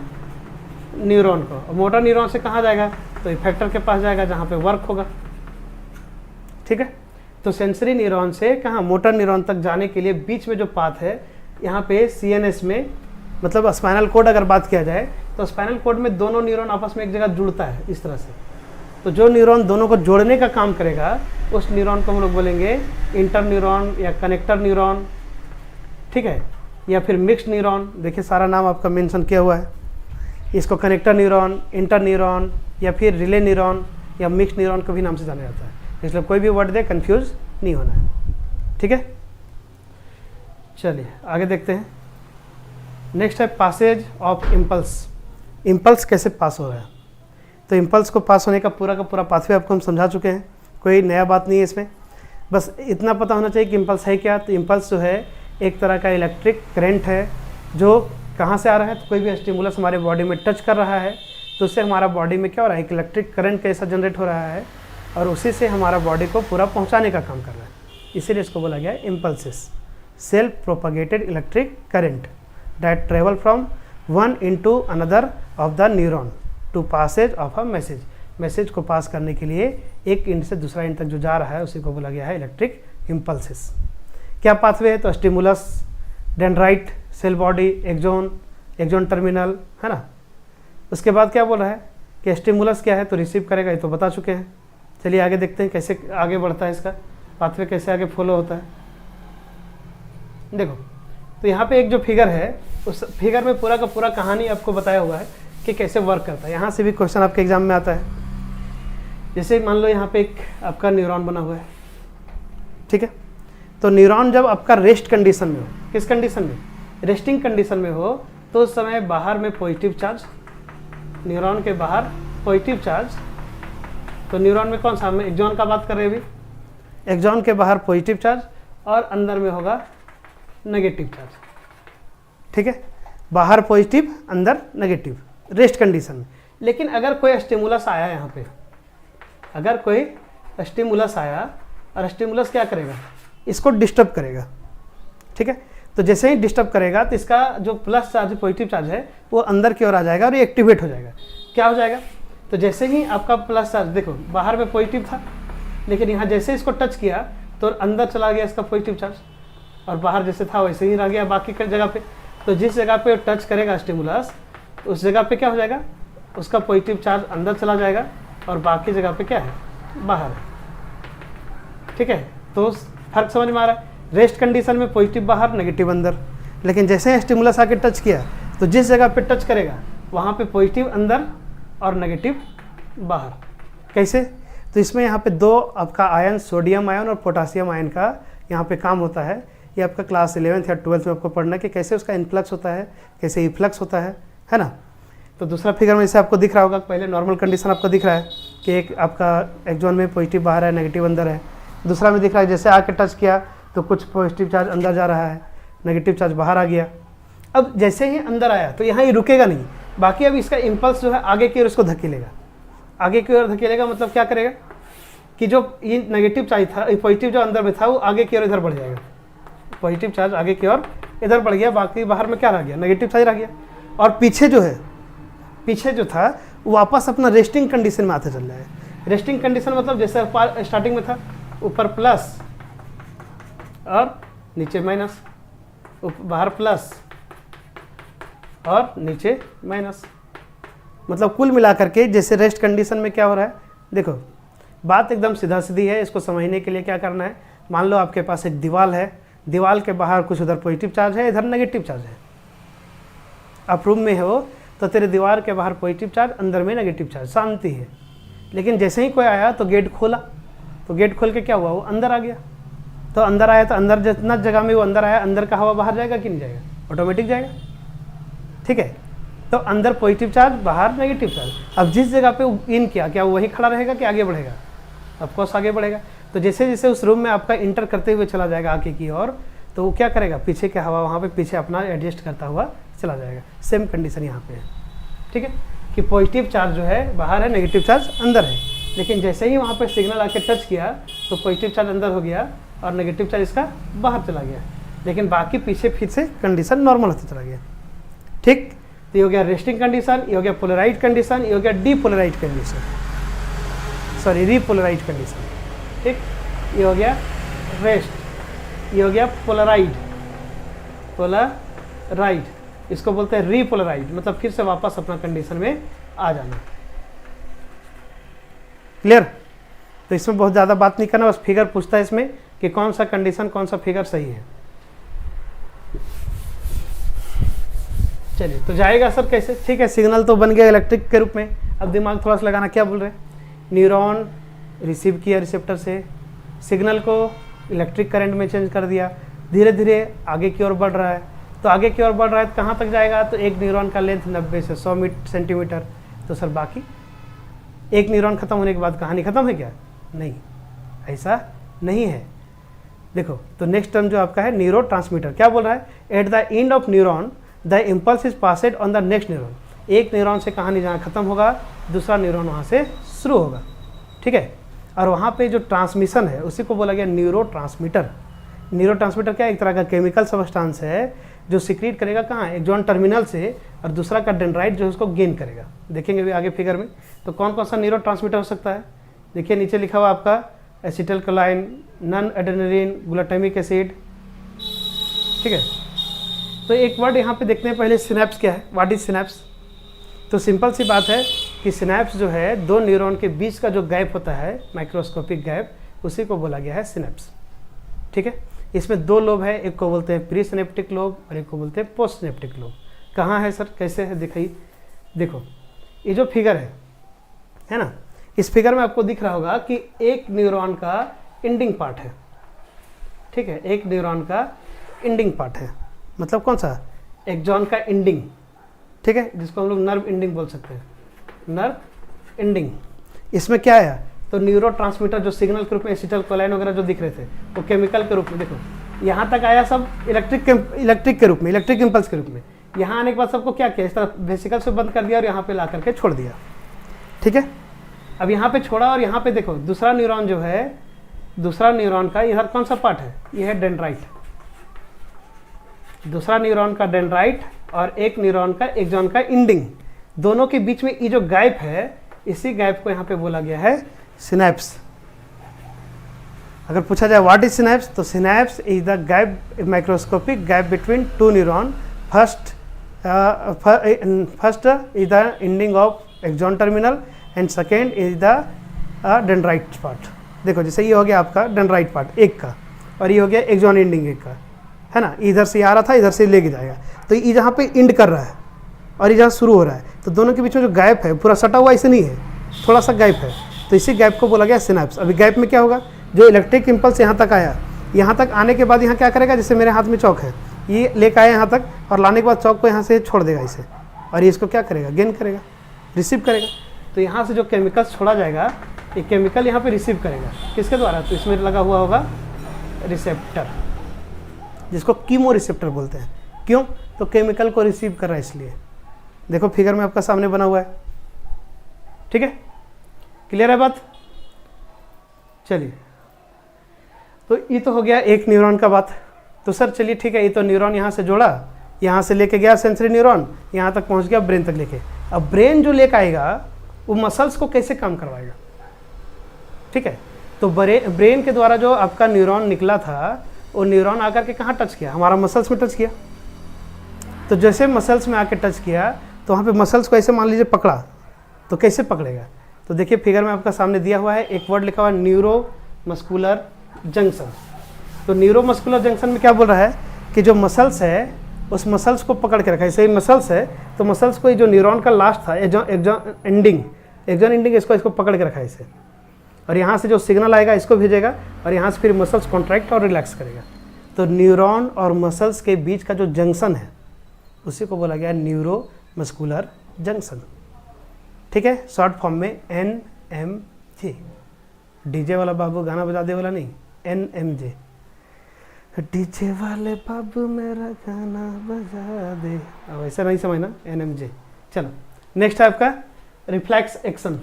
न्यूरॉन को। और मोटर न्यूरॉन से कहाँ जाएगा, तो इफेक्टर के पास जाएगा जहाँ पे वर्क होगा। ठीक है, तो सेंसरी न्यूरॉन से कहाँ मोटर न्यूरॉन तक जाने के लिए बीच में जो पाथ है यहाँ पे सीएनएस में, मतलब स्पाइनल कोड अगर बात किया जाए तो स्पाइनल कोड में दोनों न्यूरॉन आपस में एक जगह जुड़ता है इस तरह से। तो जो न्यूरॉन दोनों को जोड़ने का काम करेगा उस न्यूरॉन को हम लोग बोलेंगे इंटर न्यूरॉन या कनेक्टर न्यूरॉन। ठीक है, या फिर मिक्स्ड न्यूरॉन। देखिए सारा नाम आपका मेंशन किया हुआ है, इसको कनेक्टर न्यूरॉन, इंटर न्यूरॉन या फिर रिले न्यूरॉन या मिक्स्ड न्यूरॉन को भी नाम से जाना जाता है। इसलिए कोई भी वर्ड दे कंफ्यूज नहीं होना है। ठीक है, चलिए आगे देखते हैं। नेक्स्ट है पासेज ऑफ इम्पल्स। इम्पल्स कैसे पास हो रहा है, तो इम्पल्स को पास होने का पूरा पाथवे आपको हम समझा चुके हैं, कोई नया बात नहीं है इसमें। बस इतना पता होना चाहिए कि इम्पल्स है क्या। तो इम्पल्स जो है एक तरह का इलेक्ट्रिक करंट है जो कहाँ से आ रहा है, तो कोई भी स्टिमुलस हमारे बॉडी में टच कर रहा है तो उससे हमारा बॉडी में क्या हो रहा है, एक इलेक्ट्रिक करंट कैसा जनरेट हो रहा है और उसी से हमारा बॉडी को पूरा पहुँचाने का काम कर रहा है। इसीलिए इसको बोला गया impulses, self propagated electric current that travel from one into another of the neuron to Passage of a message. Message को पास करने के लिए एक इंड से दूसरा इंड तक जो जा रहा है उसी को बोला गया है इलेक्ट्रिक इम्पल्सिस। क्या पाथवे है, तो stimulus, dendrite, cell body, axon, axon terminal, है ना। उसके बाद क्या बोला है कि स्टिमुलस क्या है, तो रिसीव करेगा, ये तो बता चुके हैं। चलिए आगे देखते हैं कैसे आगे बढ़ता है, इसका पाथवे कैसे आगे फॉलो होता है। देखो तो यहाँ पे एक जो फिगर है उस फिगर में पूरा का पूरा कहानी आपको बताया हुआ है कि कैसे वर्क करता है। यहाँ से भी क्वेश्चन आपके एग्जाम में आता है। जैसे मान लो यहाँ पे एक आपका न्यूरॉन बना हुआ है, ठीक है। तो न्यूरॉन जब आपका रेस्ट कंडीशन में हो, किस कंडीशन में, रेस्टिंग कंडीशन में हो, तो उस समय बाहर में पॉजिटिव चार्ज, न्यूरॉन के बाहर पॉजिटिव चार्ज। तो न्यूरॉन में कौन सा, हम एक्सॉन का बात कर रहे हैं अभी, एक्सॉन के बाहर पॉजिटिव चार्ज और अंदर में होगा नेगेटिव चार्ज। ठीक है, बाहर पॉजिटिव अंदर नेगेटिव, रेस्ट कंडीशन में। लेकिन अगर कोई स्टिमुलस आया यहाँ पे, अगर कोई स्टिमुलस आया और स्टिमुलस क्या करेगा, इसको डिस्टर्ब करेगा। ठीक है, तो जैसे ही डिस्टर्ब करेगा तो इसका जो प्लस चार्ज, पॉजिटिव चार्ज है वो अंदर की ओर आ जाएगा और ये एक्टिवेट हो जाएगा। क्या हो जाएगा, तो जैसे ही आपका प्लस चार्ज, देखो बाहर में पॉजिटिव था लेकिन यहाँ जैसे इसको टच किया तो अंदर चला गया इसका पॉजिटिव चार्ज और बाहर जैसे था वैसे ही रह गया बाकी की जगह पे। तो जिस जगह पे टच करेगा स्टिमुलस उस जगह पे क्या हो जाएगा, उसका पॉजिटिव चार्ज अंदर चला जाएगा और बाकी जगह पे क्या है, बाहर है। ठीक है, तो फर्क समझ में आ रहा है, रेस्ट कंडीशन में पॉजिटिव बाहर नेगेटिव अंदर, लेकिन जैसे ही स्टिमुलस आके टच किया तो जिस जगह पे टच करेगा वहाँ पे पॉजिटिव अंदर और नेगेटिव बाहर। कैसे, तो इसमें यहाँ पे दो आपका आयन, सोडियम आयन और पोटासियम आयन का यहाँ पे काम होता है। ये आपका क्लास 11th या 12th में आपको पढ़ना है कि कैसे उसका इन्फ्लक्स होता है, कैसे इफ्लक्स होता है ना। तो दूसरा फिगर में जैसे आपको दिख रहा होगा, पहले नॉर्मल कंडीशन आपको दिख रहा है कि एक आपका एक्सॉन में पॉजिटिव बाहर है, नेगेटिव अंदर है। दूसरा में दिख रहा है जैसे आके टच किया तो कुछ पॉजिटिव चार्ज अंदर जा रहा है, नेगेटिव चार्ज बाहर आ गया। अब जैसे ही अंदर आया तो यहाँ ये रुकेगा नहीं, बाकी अब इसका इम्पल्स जो है आगे की ओर इसको धकेलेगा। आगे की ओर धकेलेगा मतलब क्या करेगा कि जो ये नेगेटिव चार्ज था, पॉजिटिव जो अंदर में था वो आगे की ओर इधर बढ़ जाएगा, पॉजिटिव चार्ज आगे की ओर इधर बढ़ गया, बाकी बाहर में क्या रह गया, नेगेटिव चार्ज रह गया। और पीछे जो है, पीछे जो था वो वापस अपना रेस्टिंग कंडीशन में आते चल रहा है। रेस्टिंग कंडीशन मतलब जैसे स्टार्टिंग में था, ऊपर प्लस और नीचे माइनस, बाहर प्लस और नीचे माइनस। मतलब कुल मिलाकर के जैसे रेस्ट कंडीशन में क्या हो रहा है, देखो बात एकदम सीधा सीधी है। इसको समझने के लिए क्या करना है, मान लो आपके पास एक दीवार है दीवार के बाहर कुछ उधर पॉजिटिव चार्ज है, इधर नेगेटिव चार्ज है। आप रूम में हो तो तेरे दीवार के बाहर पॉजिटिव चार्ज, अंदर में नेगेटिव चार्ज, शांति है। लेकिन जैसे ही कोई आया तो गेट खोला, तो गेट खोल के क्या हुआ, वो अंदर आ गया। तो अंदर आया तो अंदर जितना जगह में वो अंदर आया, अंदर का हवा बाहर जाएगा कि नहीं जाएगा, ऑटोमेटिक जाएगा। ठीक है, तो अंदर पॉजिटिव चार्ज, बाहर नेगेटिव चार्ज। अब जिस जगह पे इन किया, क्या वो वहीं खड़ा रहेगा कि आगे बढ़ेगा, ऑफकोर्स आगे बढ़ेगा। तो जैसे जैसे उस रूम में आपका इंटर करते हुए चला जाएगा आगे की ओर, तो वो क्या करेगा, पीछे के हवा वहाँ पे पीछे अपना एडजस्ट करता हुआ चला जाएगा। सेम कंडीशन यहाँ पे है। ठीक है, कि पॉजिटिव चार्ज जो है बाहर है, नेगेटिव चार्ज अंदर है। लेकिन जैसे ही वहाँ पे सिग्नल आके टच किया तो पॉजिटिव चार्ज अंदर हो गया और नेगेटिव चार्ज इसका बाहर चला गया। लेकिन बाकी पीछे फिर से कंडीशन नॉर्मल होता चला गया। ठीक, तो ये हो गया रेस्टिंग कंडीशन, ये हो गया पोलराइज कंडीशन, ये हो गया depolarise condition, sorry repolarise condition. ठीक, ये हो गया रेस्ट, ये हो गया पोलराइड, पोलराइड इसको बोलते हैं रीपोलराइज, मतलब फिर से वापस अपना कंडीशन में आ जाना। क्लियर? तो इसमें बहुत ज़्यादा बात नहीं करना, बस फिगर पूछता है इसमें कि कौन सा कंडीशन, कौन सा फिगर सही है। चलिए, तो जाएगा सर कैसे? ठीक है, सिग्नल तो बन गया इलेक्ट्रिक के रूप में। अब दिमाग थोड़ा सा लगाना, क्या बोल रहे हैं, न्यूरॉन रिसीव किया रिसेप्टर से, सिग्नल को इलेक्ट्रिक करंट में चेंज कर दिया, धीरे धीरे आगे की ओर बढ़ रहा है। तो आगे की ओर बढ़ रहा है तो कहाँ तक जाएगा, तो एक न्यूरॉन का लेंथ 90 से 100 सेंटीमीटर। तो सर बाकी एक न्यूरॉन खत्म होने के बाद कहानी खत्म है क्या? नहीं, ऐसा नहीं है। देखो, तो नेक्स्ट टर्म जो आपका है न्यूरो ट्रांसमीटर, क्या बोल रहा है, at the end of neuron the impulse is passed on the next neuron. एक न्यूरॉन से कहानी जहाँ खत्म होगा, दूसरा न्यूरॉन वहाँ से शुरू होगा। ठीक है, और वहाँ पे जो ट्रांसमिशन है उसी को बोला गया न्यूरो ट्रांसमीटर। न्यूरो ट्रांसमीटर क्या, एक तरह का केमिकल सब्सटेंस है जो सिक्रीट करेगा कहाँ, एक्सॉन टर्मिनल से, और दूसरा का डेंड्राइट जो उसको गेन करेगा। देखेंगे भी आगे फिगर में। तो कौन कौन सा न्यूरो ट्रांसमीटर हो सकता है, देखिए नीचे लिखा हुआ आपका acetyl कोलाइन, non adrenaline, glutamic acid. ठीक है, तो एक वर्ड यहाँ पे देखते हैं पहले, सिनेप्स क्या है, व्हाट इज सिनेप्स। तो सिंपल सी बात है कि सिनेप्स जो है दो न्यूरॉन के बीच का जो गैप होता है, माइक्रोस्कोपिक गैप, उसी को बोला गया है सिनेप्स। ठीक है, इसमें दो लोब है, एक को बोलते हैं प्री सिनेप्टिक लोब और एक को बोलते हैं पोस्ट सिनेप्टिक लोब। कहाँ है सर, कैसे है, दिखाइए। देखो, ये जो फिगर है ना, इस फिगर में आपको दिख रहा होगा कि एक न्यूरॉन का एंडिंग पार्ट है। ठीक है, एक न्यूरॉन का एंडिंग पार्ट है, मतलब कौन सा, एक्सॉन का एंडिंग। ठीक है, जिसको हम लोग नर्व एंडिंग बोल सकते हैं, नर्व एंडिंग। इसमें क्या है, तो न्यूरो ट्रांसमीटर जो सिग्नल के रूप में एसिटिल कोलाइन वगैरह जो दिख रहे थे, वो केमिकल के रूप में, देखो यहाँ तक आया सब इलेक्ट्रिक के रूप में, इलेक्ट्रिक इम्पल्स के रूप में। यहाँ आने के बाद सबको क्या किया, इस तरह वेसिकल से बंद कर दिया और यहाँ पे ला करके छोड़ दिया। ठीक है, अब यहाँ पे छोड़ा और यहाँ पे देखो दूसरा न्यूरॉन जो है, दूसरा न्यूरॉन का इधर कौन सा पार्ट है, ये है डेंड्राइट। दूसरा न्यूरॉन का डेंड्राइट और एक न्यूरॉन का एक्सॉन का एंडिंग, दोनों के बीच में ये जो गैप है, इसी गैप को यहाँ पे बोला गया है सिनेप्स। अगर पूछा जाए व्हाट इज सिनेप्स, तो synapse is the gap, microscopic gap between two neuron. First is the ending of axon terminal and second is the dendrite part. देखो, जैसे ये हो गया आपका डेंड्राइट पार्ट एक का, और ये हो गया एक्सॉन एंडिंग एक का, है ना। इधर से आ रहा था, इधर से लेके जाएगा, तो ये जहाँ पे एंड कर रहा है और ये जहाँ शुरू हो रहा है, तो दोनों के बीच में जो गैप है पूरा सटा हुआ ऐसे नहीं है, थोड़ा सा गैप है, तो इसी गैप को बोला गया सिनेप्स। अभी गैप में क्या होगा, जो इलेक्ट्रिक इम्पल्स यहाँ तक आया, यहाँ तक आने के बाद यहाँ क्या करेगा, जैसे मेरे हाथ में चौक है, ये लेकर आया यहाँ तक और लाने के बाद चौक को यहाँ से छोड़ देगा इसे, और ये इसको क्या करेगा, गेन करेगा, रिसीव करेगा। तो यहाँ से जो केमिकल्स छोड़ा जाएगा, ये केमिकल यहाँ पे रिसीव करेगा, किसके द्वारा, तो इसमें लगा हुआ होगा रिसेप्टर, जिसको कीमो रिसेप्टर बोलते हैं। क्यों, तो केमिकल को रिसीव कर रहा है इसलिए। देखो फिगर में आपका सामने बना हुआ है। ठीक है, क्लियर है बात। चलिए, तो ये तो हो गया एक न्यूरॉन का बात। तो सर चलिए ठीक है, ये तो न्यूरॉन यहाँ से जोड़ा, यहाँ से लेके गया सेंसरी न्यूरॉन, यहाँ तक पहुँच गया ब्रेन तक लेके। अब ब्रेन जो लेकर आएगा वो मसल्स को कैसे काम करवाएगा। ठीक है, तो ब्रेन के द्वारा जो आपका न्यूरॉन निकला था, वो न्यूरॉन आकर के कहाँ टच किया, हमारा मसल्स में टच किया। तो जैसे मसल्स में आके टच किया, तो वहाँ पे मसल्स को ऐसे मान लीजिए पकड़ा, तो कैसे पकड़ेगा, तो देखिए फिगर में आपका सामने दिया हुआ है, एक वर्ड लिखा हुआ है न्यूरो मस्कुलर जंक्शन। तो न्यूरोमस्कुलर जंक्शन में क्या बोल रहा है कि जो मसल्स है उस मसल्स को पकड़ के रखा है। सही मसल्स है तो मसल्स को जो न्यूरॉन का लास्ट था एक्सॉन एंडिंग इसको पकड़ के रखा है इसे, और यहाँ से जो सिग्नल आएगा इसको भेजेगा और यहाँ से फिर मसल्स कॉन्ट्रैक्ट और रिलैक्स करेगा। तो न्यूरॉन और मसल्स के बीच का जो जंक्शन है उसी को बोला गया न्यूरोमस्कुलर जंक्शन। ठीक है, शॉर्ट फॉर्म में NMJ। डीजे वाला बाबू गाना बजा दे वाला नहीं, NMJ। डीजे वाले बाबू मेरा गाना बजा दे, अब ऐसा नहीं समझना, NMJ। चलो नेक्स्ट है आपका रिफ्लेक्स एक्शन।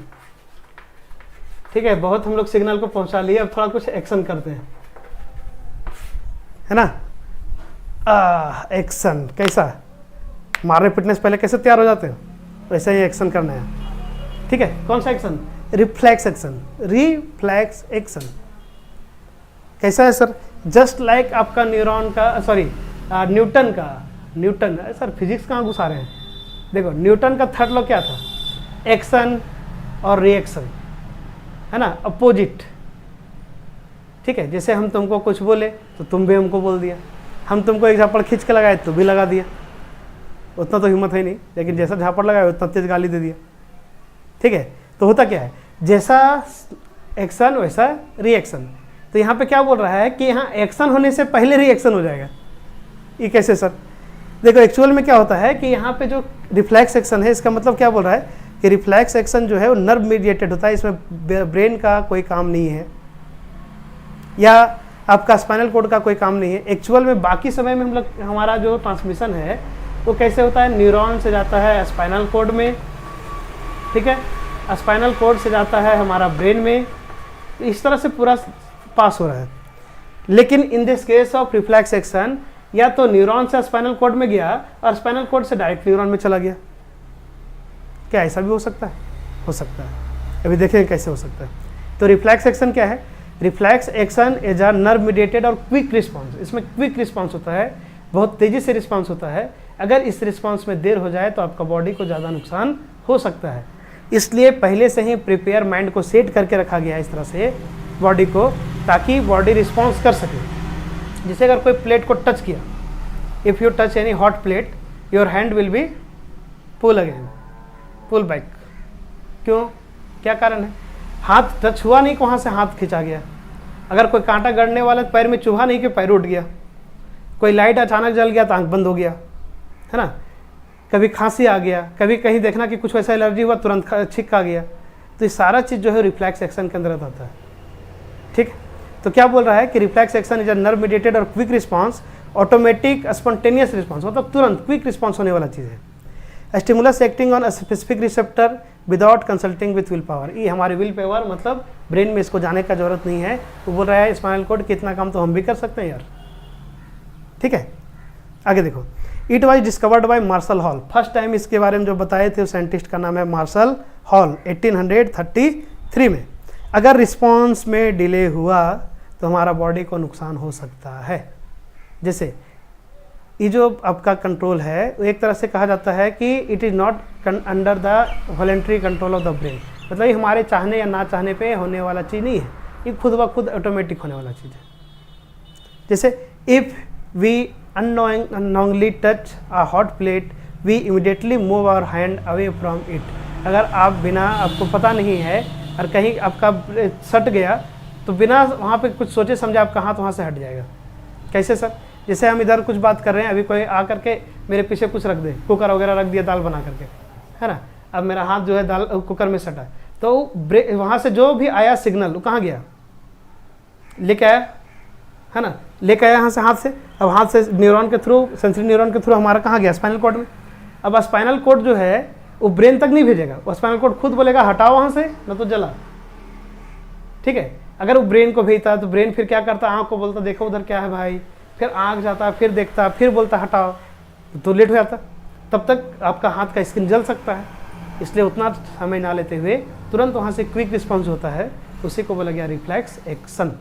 ठीक है, बहुत हम लोग सिग्नल को पहुंचा लिए, अब थोड़ा कुछ एक्शन करते हैं, है ना। एक्शन कैसा, मारने पिटने से पहले कैसे तैयार हो जाते हैं, वैसे ही एक्शन करना है। ठीक है, कौन सा action, reflex action. Reflex action कैसा है सर, जस्ट लाइक आपका न्यूरॉन का न्यूटन सर फिजिक्स कहाँ घुसा रहे हैं। देखो न्यूटन का थर्ड लॉ क्या था, एक्शन और रिएक्शन, है ना, अपोजिट। ठीक है, जैसे हम तुमको कुछ बोले तो तुम भी हमको बोल दिया, हम तुमको एक झापड़ खींच के लगाए तो भी लगा दिया, उतना तो हिम्मत है नहीं, लेकिन जैसा झापड़ लगाए उतना तेज गाली दे दिया। ठीक है, तो होता क्या है, जैसा एक्शन वैसा रिएक्शन। तो यहाँ पे क्या बोल रहा है कि यहाँ एक्शन होने से पहले रिएक्शन हो जाएगा। ये कैसे सर, देखो एक्चुअल में क्या होता है कि यहाँ पे जो रिफ्लेक्स एक्शन है इसका मतलब क्या बोल रहा है कि रिफ्लेक्स एक्शन जो है वो नर्व मीडिएटेड होता है, इसमें ब्रेन का कोई काम नहीं है या आपका स्पाइनल कोड का कोई काम नहीं है। एक्चुअल में बाकी समय में हम लोग हमारा जो ट्रांसमिशन है वो कैसे होता है, न्यूरॉन से जाता है स्पाइनल कोड में, ठीक है, स्पाइनल कोड से जाता है हमारा ब्रेन में, इस तरह से पूरा पास हो रहा है। लेकिन in this case of reflex action या तो न्यूरॉन से स्पाइनल कोड में गया और स्पाइनल कोड से डायरेक्ट न्यूरॉन में चला गया। क्या ऐसा भी हो सकता है? हो सकता है, अभी देखेंगे कैसे हो सकता है। तो रिफ्लेक्स एक्शन क्या है, reflex action is a nerve mediated और क्विक रिस्पॉन्स। इसमें क्विक रिस्पॉन्स होता है, बहुत तेजी से रिस्पॉन्स होता है। अगर इस रिस्पॉन्स में देर हो जाए तो आपका बॉडी को ज़्यादा नुकसान हो सकता है, इसलिए पहले से ही प्रिपेयर माइंड को सेट करके रखा गया है इस तरह से बॉडी को, ताकि बॉडी रिस्पॉन्स कर सके। जैसे अगर कोई प्लेट को टच किया, if you touch any hot plate your hand will be pull again, pull back. क्यों, क्या कारण है, हाथ टच हुआ नहीं, वहाँ से हाथ खींचा गया। अगर कोई कांटा गड़ने वाला पैर में चुभा नहीं कि पैर उठ गया, कोई लाइट अचानक जल गया तो आँख बंद हो गया, है ना, कभी खांसी आ गया, कभी कहीं देखना कि कुछ वैसा एलर्जी हुआ तुरंत छिक आ गया। तो ये सारा चीज़ जो है रिफ्लेक्स एक्शन के अंदर आता है। ठीक, तो क्या बोल रहा है कि reflex action is a nerve mediated और quick response, automatic spontaneous response, मतलब तुरंत क्विक रिस्पॉन्स होने वाला चीज़ है। Stimulus acting on a specific receptor without consulting with will power. ये हमारे विल पावर, मतलब ब्रेन में इसको जाने का जरूरत नहीं है। वो बोल रहा है स्पाइनल कोड कितना काम तो हम भी कर सकते हैं यार। ठीक है, आगे देखो, it was discovered by Marshall Hall. First time इसके बारे में जो बताए थे उस साइंटिस्ट का नाम है मार्शल हॉल, 1833 में। अगर रिस्पॉन्स में डिले हुआ तो हमारा बॉडी को नुकसान हो सकता है। जैसे ये जो आपका कंट्रोल है वो एक तरह से कहा जाता है कि it is not under the voluntary control of the brain, मतलब ये हमारे चाहने या ना चाहने पे होने वाला चीज़ नहीं है, ये खुद ब खुद ऑटोमेटिक होने वाला चीज़ है। जैसे if we unknowingly touch a hot plate, we immediately move our hand away from it। अगर आप बिना, आपको पता नहीं है और कहीं आपका सट गया तो बिना वहाँ पे कुछ सोचे समझे आपका हाथ वहाँ से हट जाएगा। कैसे सर, जैसे हम इधर कुछ बात कर रहे हैं, अभी कोई आ करके मेरे पीछे कुछ रख दे, कुकर वगैरह रख दिया दाल बना करके, है ना, अब मेरा हाथ जो है दाल कुकर में सटा, तो वहाँ से जो भी आया सिग्नल वो कहाँ गया, लेके आया, है ना, लेके आया यहाँ से हाथ से। अब हाथ से न्यूरॉन के थ्रू, सेंसरी न्यूरॉन के थ्रू हमारा कहाँ गया, स्पाइनल कोड में। अब स्पाइनल कोड जो है वो ब्रेन तक नहीं भेजेगा, वो स्पाइनल कोड खुद बोलेगा हटाओ वहाँ से, न तो जला। ठीक है, अगर वो ब्रेन को भेजता तो ब्रेन फिर क्या करता, आँख को बोलता देखो उधर क्या है भाई, फिर आँख जाता, फिर देखता, फिर बोलता हटाओ, तो लेट हो जाता, तब तक आपका हाथ का स्किन जल सकता है। इसलिए उतना समय ना लेते हुए तुरंत वहाँ से क्विक रिस्पॉन्स होता है, उसी को बोला गया रिफ्लेक्स एक्शन।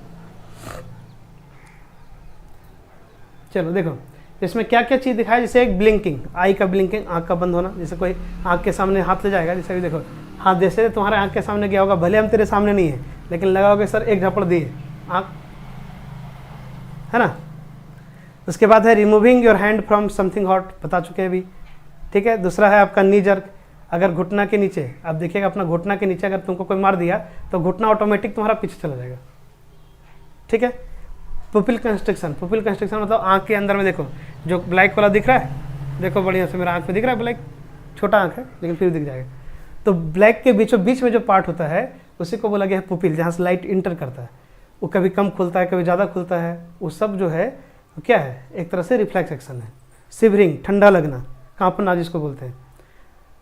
चलो देखो इसमें क्या क्या चीज़ दिखाई, जैसे एक ब्लिंकिंग, आई का ब्लिंकिंग, आँख का बंद होना। जैसे कोई आँख के सामने हाथ ले जाएगा, जैसे अभी देखो हाथ जैसे तुम्हारे आँख के सामने गया होगा, भले हम तेरे सामने नहीं है लेकिन लगाओगे सर एक झपड़ दिए, आँख है ना। उसके बाद है removing your hand from something hot, बता चुके हैं अभी, ठीक है। दूसरा है आपका नी जर्क, अगर घुटना के नीचे आप देखिएगा, अपना घुटना के नीचे अगर तुमको कोई मार दिया तो घुटना ऑटोमेटिक तुम्हारा पीछे चला जाएगा, ठीक है। पुपिल कंस्ट्रक्शन, पुपिल कंस्ट्रक्शन मतलब आंख के अंदर में देखो जो ब्लैक वाला दिख रहा है, देखो बढ़िया से मेरा आंख में दिख रहा है ब्लैक, छोटा आंख है लेकिन फिर दिख जाएगा। तो ब्लैक के बीचों बीच में जो पार्ट होता है उसी को बोला गया है पुपिल, जहाँ से लाइट इंटर करता है। वो कभी कम खुलता है, कभी ज़्यादा खुलता है, वो सब जो है वो क्या है, एक तरह से रिफ्लेक्स एक्शन है। शिवरिंग, ठंडा लगना, कांपना जिसको बोलते हैं।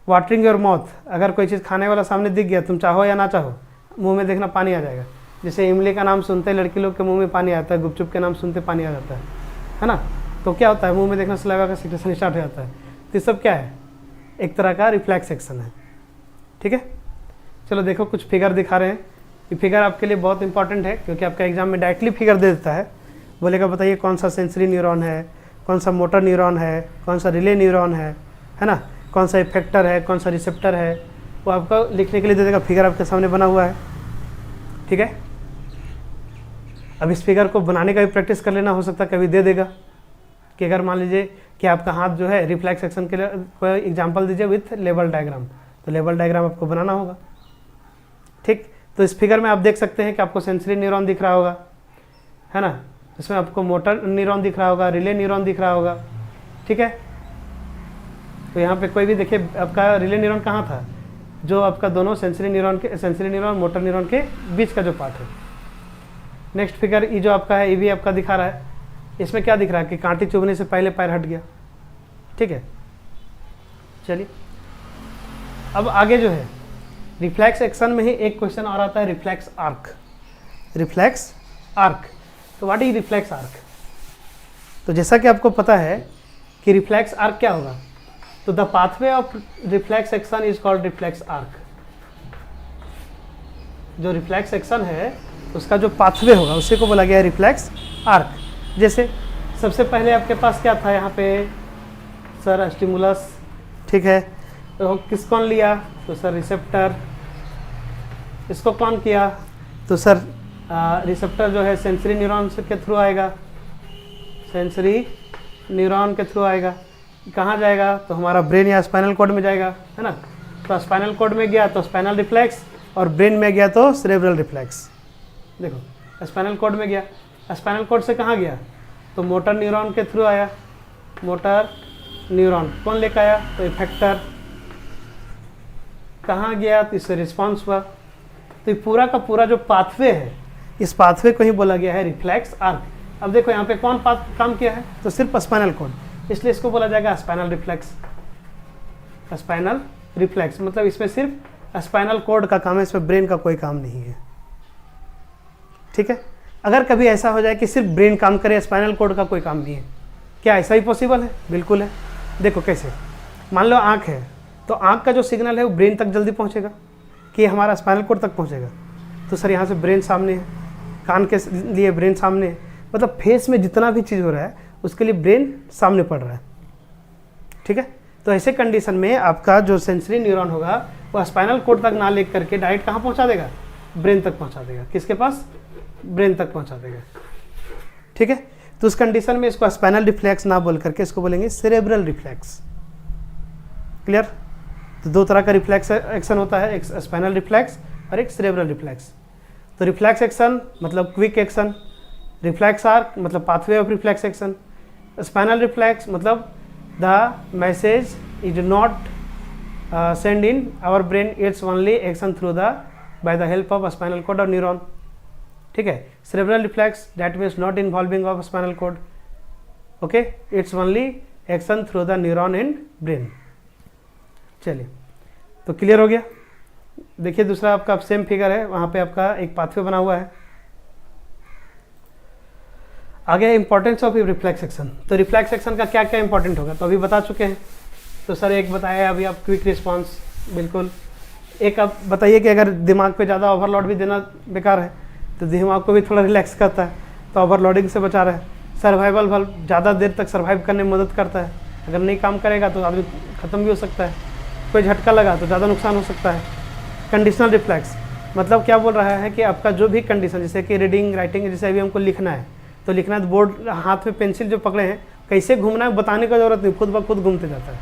वाटरिंग योर माउथ, अगर कोई चीज़ खाने वाला सामने दिख गया, तुम चाहो या ना चाहो मुंह में देखना पानी आ जाएगा। जैसे इमली का नाम सुनते ही लड़की लोग के मुंह में पानी आता है, गुपचुप के नाम सुनते पानी आ जाता है ना। तो क्या होता है, मुंह में देखना सलाइवा का सिक्रेशन स्टार्ट हो जाता है। तो ये सब क्या है, एक तरह का रिफ्लेक्स एक्शन है, ठीक है। चलो देखो कुछ फिगर दिखा रहे हैं। ये फिगर आपके लिए बहुत इंपॉर्टेंट है क्योंकि आपका एग्जाम में डायरेक्टली फिगर दे देता है। बोलेगा बताइए कौन सा सेंसरी न्यूरॉन है, कौन सा मोटर न्यूरॉन है, कौन सा रिले न्यूरॉन है ना, कौन सा इफेक्टर है, कौन सा रिसेप्टर है, वो आपको लिखने के लिए दे देगा। फिगर आपके सामने बना हुआ है, ठीक है। अब इस फिगर को बनाने का भी प्रैक्टिस कर लेना, हो सकता है कभी दे देगा कि अगर मान लीजिए कि आपका हाथ जो है रिफ्लेक्स एक्शन के लिए कोई एग्जांपल दीजिए विथ लेवल डायग्राम, तो लेवल डायग्राम आपको बनाना होगा, ठीक। तो इस फिगर में आप देख सकते हैं कि आपको सेंसरी न्यूरॉन दिख रहा होगा, है ना। इसमें आपको मोटर न्यूरॉन दिख रहा होगा, रिले न्यूरॉन दिख रहा होगा, ठीक है। तो यहाँ पे कोई भी देखिए आपका रिले न्यूरॉन कहाँ था, जो आपका दोनों सेंसरी न्यूरॉन मोटर न्यूरॉन के बीच का जो पार्ट है। नेक्स्ट फिगर ये जो आपका है ये भी आपका दिखा रहा है। इसमें क्या दिख रहा है कि कांटे चुभने से पहले पैर हट गया, ठीक है। चलिए अब आगे जो है रिफ्लेक्स एक्शन में ही एक क्वेश्चन और आता है, रिफ्लेक्स आर्क। रिफ्लेक्स आर्क, तो व्हाट इज रिफ्लेक्स आर्क। तो जैसा कि आपको पता है कि रिफ्लेक्स आर्क क्या होगा, तो the pathway of reflex action is called reflex arc. जो रिफ्लेक्स एक्शन है उसका जो पाथवे होगा उसी को बोला गया है रिफ्लेक्स आर्क। जैसे सबसे पहले आपके पास क्या था यहाँ पे, सर स्टिमुलस, ठीक है। तो किस कौन लिया, तो सर रिसेप्टर। इसको कौन किया, तो सर रिसेप्टर जो है सेंसरी न्यूरॉन के थ्रू आएगा, सेंसरी न्यूरॉन के थ्रू आएगा। कहाँ जाएगा, तो हमारा ब्रेन या स्पाइनल कॉर्ड में जाएगा, है ना। तो स्पाइनल कॉर्ड में गया तो स्पाइनल रिफ्लेक्स, और ब्रेन में गया तो सेरेब्रल रिफ्लेक्स। देखो स्पाइनल कॉर्ड में गया, स्पाइनल कॉर्ड से कहाँ गया, तो मोटर न्यूरॉन के थ्रू आया, मोटर न्यूरॉन कौन लेकर आया, तो इफेक्टर। कहाँ गया, तो इससे रिस्पॉन्स हुआ। तो ये पूरा का पूरा जो पाथवे है, इस पाथवे को ही बोला गया है रिफ्लेक्स आर्क। अब देखो यहाँ पे कौन काम किया है, तो सिर्फ स्पाइनल कॉर्ड, इसलिए इसको बोला जाएगा स्पाइनल रिफ्लेक्स। स्पाइनल रिफ्लेक्स मतलब इसमें सिर्फ स्पाइनल कॉर्ड का काम है, इसमें ब्रेन का कोई काम नहीं है, ठीक है। अगर कभी ऐसा हो जाए कि सिर्फ ब्रेन काम करे, स्पाइनल कॉर्ड का कोई काम नहीं है, क्या ऐसा ही पॉसिबल है, बिल्कुल है। देखो कैसे, मान लो आँख है, तो आँख का जो सिग्नल है वो ब्रेन तक जल्दी पहुँचेगा कि हमारा स्पाइनल कॉर्ड तक पहुँचेगा। तो सर यहाँ से ब्रेन सामने है, कान के लिए ब्रेन सामने है, मतलब फेस में जितना भी चीज़ हो रहा है उसके लिए ब्रेन सामने पड़ रहा है, ठीक है। तो ऐसे कंडीशन में आपका जो सेंसरी न्यूरॉन होगा वो स्पाइनल कॉर्ड तक ना ले करके डायरेक्ट कहाँ पहुँचा देगा, ब्रेन तक पहुँचा देगा। किसके पास, ब्रेन तक पहुँचा देगा, ठीक है। तो उस कंडीशन में इसको स्पाइनल रिफ्लेक्स ना बोल करके इसको बोलेंगे सेरेब्रल रिफ्लेक्स। क्लियर। तो दो तरह का रिफ्लेक्स एक्शन होता है, एक स्पाइनल रिफ्लेक्स और एक सेरेब्रल रिफ्लेक्स। तो रिफ्लेक्स एक्शन मतलब क्विक एक्शन, रिफ्लेक्स आर्क मतलब pathway of reflex action, spinal reflex मतलब the message is not send in our brain, it's only action through the by the help of spinal cord और neuron, ठीक है। Cerebral reflex that means not involving of spinal cord, okay, it's only action through the neuron and brain. चलिए तो clear हो गया। देखिए दूसरा आपका सेम फिगर है, वहाँ पे आपका एक पाथवे बना हुआ है। आगे इंपॉर्टेंस ऑफ रिफ्लेक्स एक्शन। तो रिफ्लेक्स एक्शन का क्या क्या इंपॉर्टेंट होगा, तो अभी बता चुके हैं। तो सर एक बताया अभी आप क्विक रिस्पांस, बिल्कुल। एक आप बताइए कि अगर दिमाग पे ज़्यादा ओवरलोड भी देना बेकार है, तो दिमाग को भी थोड़ा रिलैक्स करता है, तो ओवरलोडिंग से बचा रहा है। सर्वाइवल वाल्व ज़्यादा देर तक सर्वाइव करने में मदद करता है, अगर नहीं काम करेगा तो आदमी ख़त्म भी हो सकता है, कोई झटका लगा तो ज़्यादा नुकसान हो सकता है। कंडीशनल रिफ्लेक्स मतलब क्या बोल रहा है कि आपका जो भी कंडीशन, जैसे कि रीडिंग राइटिंग, जैसे अभी हमको लिखना है तो लिखना है, बोर्ड हाथ में पेंसिल जो पकड़े हैं कैसे घूमना है बताने का ज़रूरत नहीं, खुद ब खुद घूमते जाता है।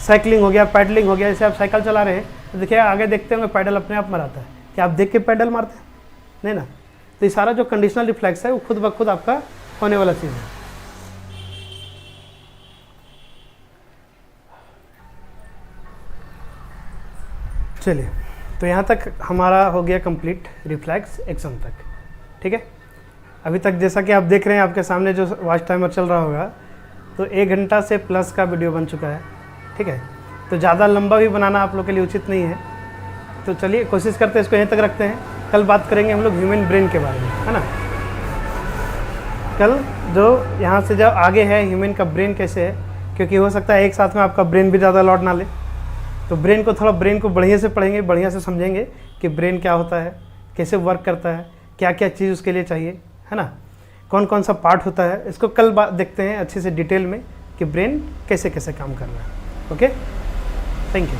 साइकिलिंग हो गया, पैडलिंग हो गया, जैसे आप साइकिल चला रहे हैं तो देखिए आगे देखते होंगे पैडल अपने आप मराता है, क्या आप देख के पैडल मारते हैं? नहीं ना। तो ये सारा जो कंडीशनल रिफ्लेक्स है वो खुद ब खुद आपका होने वाला चीज़ है। चलिए, तो यहाँ तक हमारा हो गया कंप्लीट रिफ्लेक्स एक्शन तक, ठीक है। अभी तक जैसा कि आप देख रहे हैं आपके सामने जो वॉच टाइमर चल रहा होगा, तो 1 घंटा से प्लस का वीडियो बन चुका है, ठीक है। तो ज़्यादा लंबा भी बनाना आप लोग के लिए उचित नहीं है, तो चलिए कोशिश करते हैं इसको यहीं तक रखते हैं। कल बात करेंगे हम लोग ह्यूमन ब्रेन के बारे में, है ना। कल जो यहाँ से जब आगे है ह्यूमन का ब्रेन कैसे है, क्योंकि हो सकता है एक साथ में आपका ब्रेन भी ज़्यादा लौट ना ले, तो ब्रेन को बढ़िया से पढ़ेंगे, बढ़िया से समझेंगे कि ब्रेन क्या होता है, कैसे वर्क करता है, क्या क्या चीज़ उसके लिए चाहिए, है ना, कौन कौन सा पार्ट होता है। इसको कल देखते हैं अच्छे से डिटेल में कि ब्रेन कैसे कैसे काम कर रहा है। Okay, thank you.